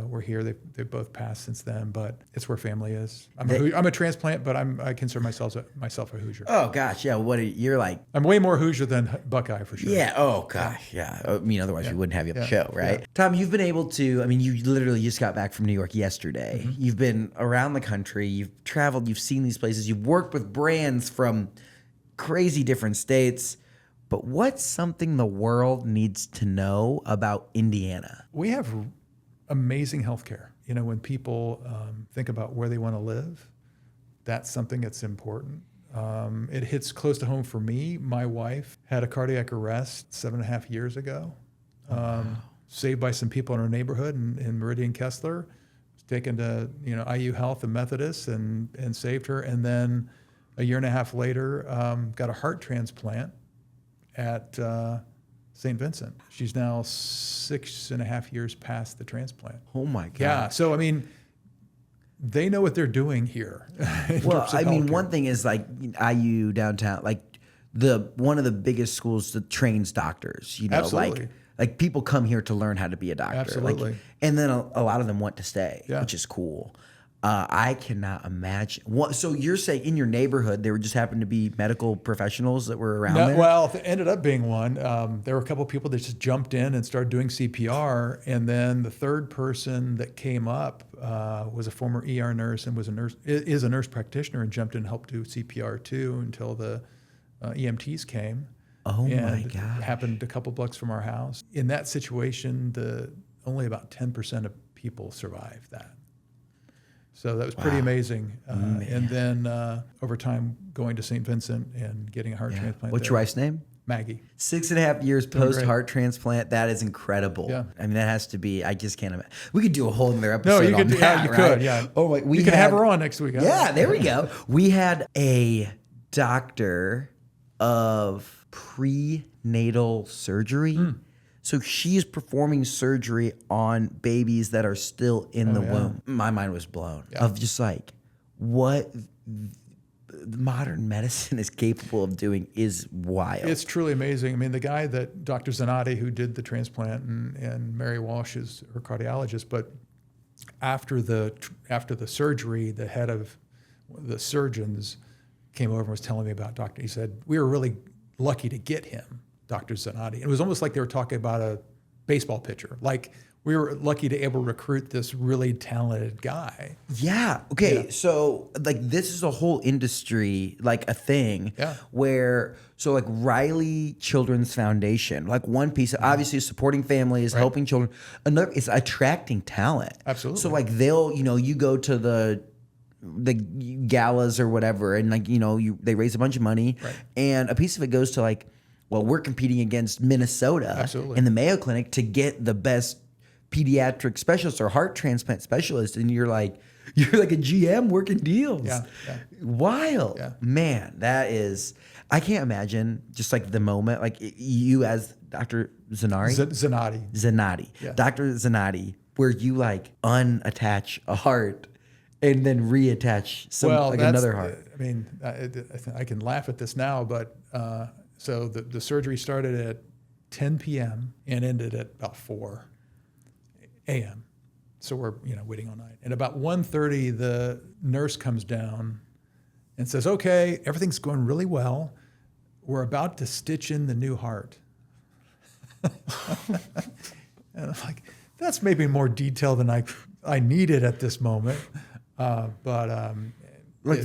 were here. They've both passed since then, but it's where family is. I'm a transplant, but I consider myself a Hoosier. Oh gosh, yeah. You're like? I'm way more Hoosier than Buckeye for sure. Yeah. Oh gosh, yeah. I mean, otherwise we wouldn't have you on the show, right? Yeah. Tom, you've been able to. I mean, you literally just got back from New York yesterday. Mm-hmm. You've been around the country. You've traveled. You've seen these places. You've worked with brands from crazy different states. But what's something the world needs to know about Indiana? We have amazing healthcare. When people think about where they want to live, that's something that's important. It hits close to home for me. My wife had a cardiac arrest 7.5 years ago, saved by some people in our neighborhood in Meridian Kessler, was taken to IU Health and Methodist and saved her. And then a year and a half later, got a heart transplant at St. Vincent. She's now 6.5 years past the transplant. Oh my God. Yeah. So, I mean, they know what they're doing here. Well, I mean, one thing is like IU downtown, like one of the biggest schools that trains doctors, Absolutely. like people come here to learn how to be a doctor. Absolutely. And then a lot of them want to stay, Yeah. which is cool. I cannot imagine. So you're saying in your neighborhood, there just happened to be medical professionals that were around there? Well, it ended up being one. There were a couple of people that just jumped in and started doing CPR. And then the third person that came up was a former ER nurse and is a nurse practitioner and jumped in and helped do CPR too until the EMTs came. Oh and my God. It happened a couple blocks from our house. In that situation, only about 10% of people survived that. So that was pretty amazing. And then over time, going to St. Vincent and getting a heart transplant. What's your wife's name? Maggie. 6.5 years post heart transplant. That is incredible. Yeah. I mean, that has to be. I just can't imagine. We could do a whole other episode. No, you could. On that, You right? could. Yeah. Oh my. We could have her on next week. Yeah. There we go. We had a doctor of prenatal surgery. So she's performing surgery on babies that are still in the womb. My mind was blown of just like what modern medicine is capable of doing is wild. It's truly amazing. I mean, the guy that Dr. Zanatti, who did the transplant, and Mary Walsh is her cardiologist, but after the surgery, the head of the surgeons came over and was telling me about Dr. He said, we were really lucky to get him, Dr. Zanatti. It was almost like they were talking about a baseball pitcher. Like, we were lucky to able to recruit this really talented guy. Yeah. Okay. Yeah. So like this is a whole industry, like a thing where, so like Riley Children's Foundation, like one piece, obviously supporting families, helping children. Another is attracting talent. Absolutely. So like they'll, you go to the galas or whatever, and like, they raise a bunch of money and a piece of it goes to like, well, we're competing against Minnesota in the Mayo Clinic to get the best pediatric specialist or heart transplant specialist, and you're like a GM working deals. Yeah. Wild. Yeah. Man, that is, I can't imagine just like the moment, like you as Dr. Zanatti. Yeah. Dr. Zanatti, where you like unattach a heart and then reattach another heart. I mean, I can laugh at this now, but so the surgery started at 10 p.m. and ended at about 4 a.m. So we're waiting all night. And about 1:30, the nurse comes down and says, "Okay, everything's going really well. We're about to stitch in the new heart." And I'm like, that's maybe more detail than I needed at this moment.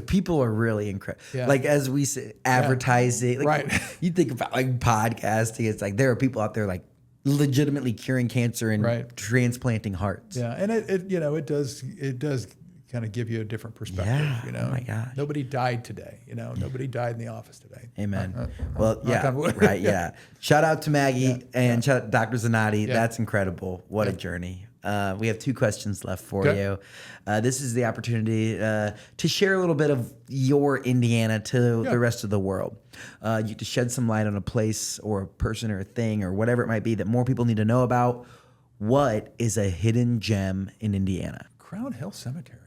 People are really incredible. Yeah. Like as we say, advertising. Like, right. You think about like podcasting. It's like there are people out there like legitimately curing cancer and transplanting hearts. Yeah, and it does kind of give you a different perspective. Yeah. Oh my gosh. Nobody died today. Nobody died in the office today. Amen. Well, yeah, right. Yeah. Shout out to Maggie and shout out Dr. Zanatti. Yeah. That's incredible. What a journey. We have 2 questions left for you. This is the opportunity to share a little bit of your Indiana to the rest of the world. You to shed some light on a place or a person or a thing or whatever it might be that more people need to know about. What is a hidden gem in Indiana? Crown Hill Cemetery.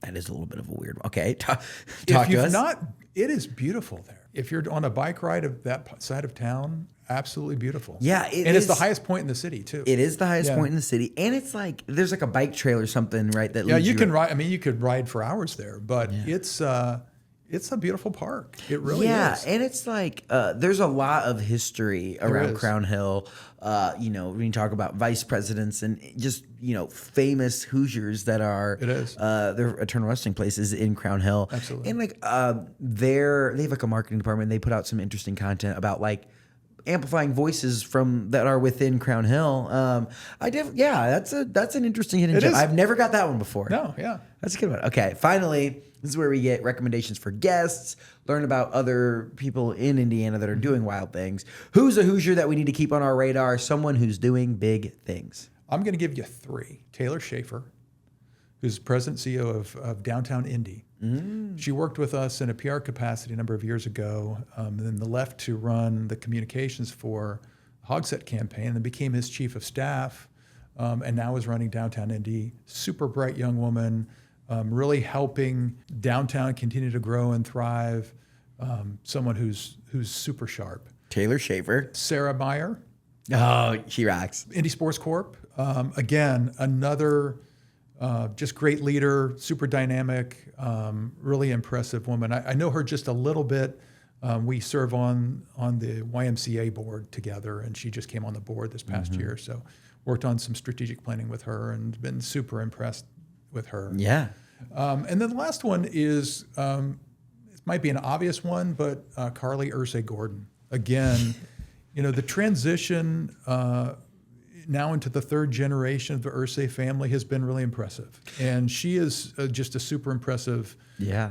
That is a little bit of a weird one. Okay, talk to us. It is beautiful there. If you're on a bike ride of that side of town, absolutely beautiful. Yeah, it's the highest point in the city too. It is the highest point in the city, and it's like there's like a bike trail or something, right? That leads you can ride. I mean, you could ride for hours there, but it's a beautiful park. It really is. Yeah, and it's like there's a lot of history around Crown Hill. When you talk about vice presidents and just famous Hoosiers that are their eternal resting places in Crown Hill. Absolutely. And like they have like a marketing department. They put out some interesting content about like amplifying voices from that are within Crown Hill. That's an interesting hidden gem. I've never got that one before. No, yeah. That's a good one. Okay, finally, this is where we get recommendations for guests, learn about other people in Indiana that are doing wild things. Who's a Hoosier that we need to keep on our radar? Someone who's doing big things. I'm going to give you 3. Taylor Schaefer, who's president and CEO of Downtown Indy. She worked with us in a PR capacity a number of years ago, then left to run the communications for the Hogsett campaign, and then became his chief of staff, and now is running Downtown Indy. Super bright young woman, really helping downtown continue to grow and thrive. Someone who's super sharp. Taylor Schaefer. Sarah Meyer. Oh, she rocks. Indy Sports Corp. Again, another just great leader, super dynamic, really impressive woman. I know her just a little bit. We serve on the YMCA board together, and she just came on the board this past year. So worked on some strategic planning with her and been super impressed with her. Yeah. And then the last one is, it might be an obvious one, but Carly Ursay Gordon. Again, the transition now into the 3rd generation of the Ursay family has been really impressive. And she is just a super impressive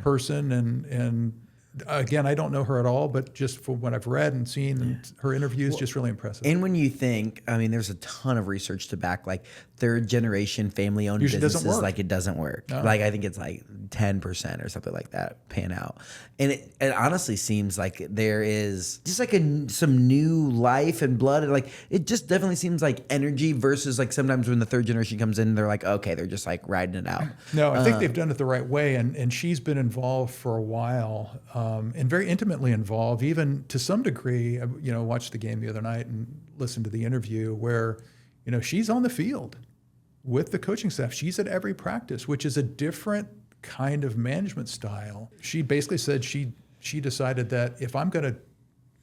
person. And again, I don't know her at all, but just from what I've read and seen, and her interviews, just really impressive. And when you think, I mean, there's a ton of research to back like 3rd generation family owned businesses, like it doesn't work. No. Like I think it's like 10% or something like that pan out. And it honestly seems like there is just like some new life and blood. And like it just definitely seems like energy versus like sometimes when the 3rd generation comes in, they're like, okay, they're just like riding it out. No, I think they've done it the right way. And she's been involved for a while. And very intimately involved, even to some degree. I watched the game the other night and listened to the interview where, she's on the field with the coaching staff. She's at every practice, which is a different kind of management style. She basically said she decided that if I'm going to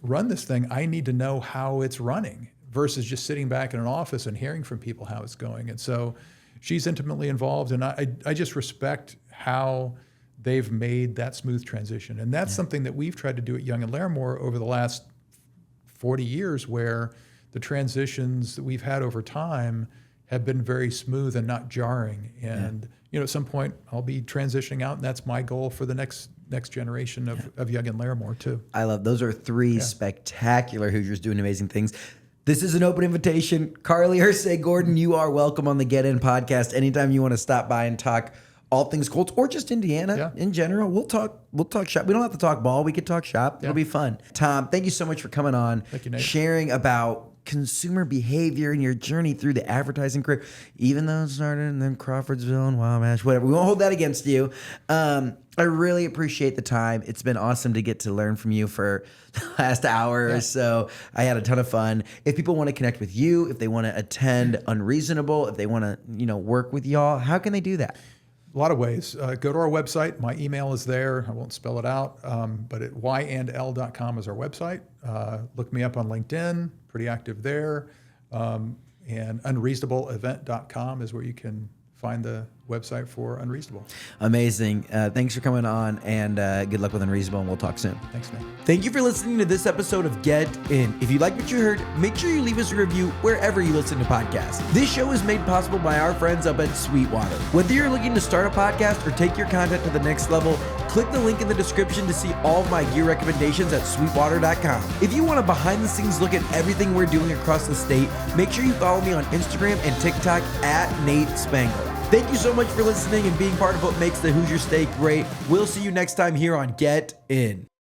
run this thing, I need to know how it's running versus just sitting back in an office and hearing from people how it's going. And so she's intimately involved, and I just respect how they've made that smooth transition. And that's something that we've tried to do at Young and Laramore over the last 40 years, where the transitions that we've had over time have been very smooth and not jarring. And at some point I'll be transitioning out, and that's my goal for the next generation of Young and Laramore too. I love those are 3 spectacular Hoosiers doing amazing things. This is an open invitation. Carly Ursay Gordon, you are welcome on the Get In podcast. Anytime you want to stop by and talk all things Colts or just Indiana in general, we'll talk shop. We don't have to talk ball. We could talk shop. It'll be fun. Tom, thank you so much for coming on. Thank you, Nate. Sharing about consumer behavior and your journey through the advertising career, even though it started in then Crawfordsville and Wabash, whatever. We won't hold that against you. I really appreciate the time. It's been awesome to get to learn from you for the last hour or so. I had a ton of fun. If people want to connect with you, if they want to attend Unreasonable, if they want to, work with y'all, how can they do that? A lot of ways. Go to our website. My email is there. I won't spell it out, but at yandl.com is our website. Look me up on LinkedIn. Pretty active there. And unreasonableevent.com is where you can find the website for Unreasonable. Amazing. Thanks for coming on, and good luck with Unreasonable, and we'll talk soon. Thanks, Nate. Thank you for listening to this episode of Get In. If you like what you heard, make sure you leave us a review wherever you listen to podcasts. This show is made possible by our friends up at Sweetwater. Whether you're looking to start a podcast or take your content to the next level, click the link in the description to see all of my gear recommendations at sweetwater.com. If you want a behind-the-scenes look at everything we're doing across the state, make sure you follow me on Instagram and TikTok at Nate Spangle. Thank you so much for listening and being part of what makes the Hoosier State great. We'll see you next time here on Get In.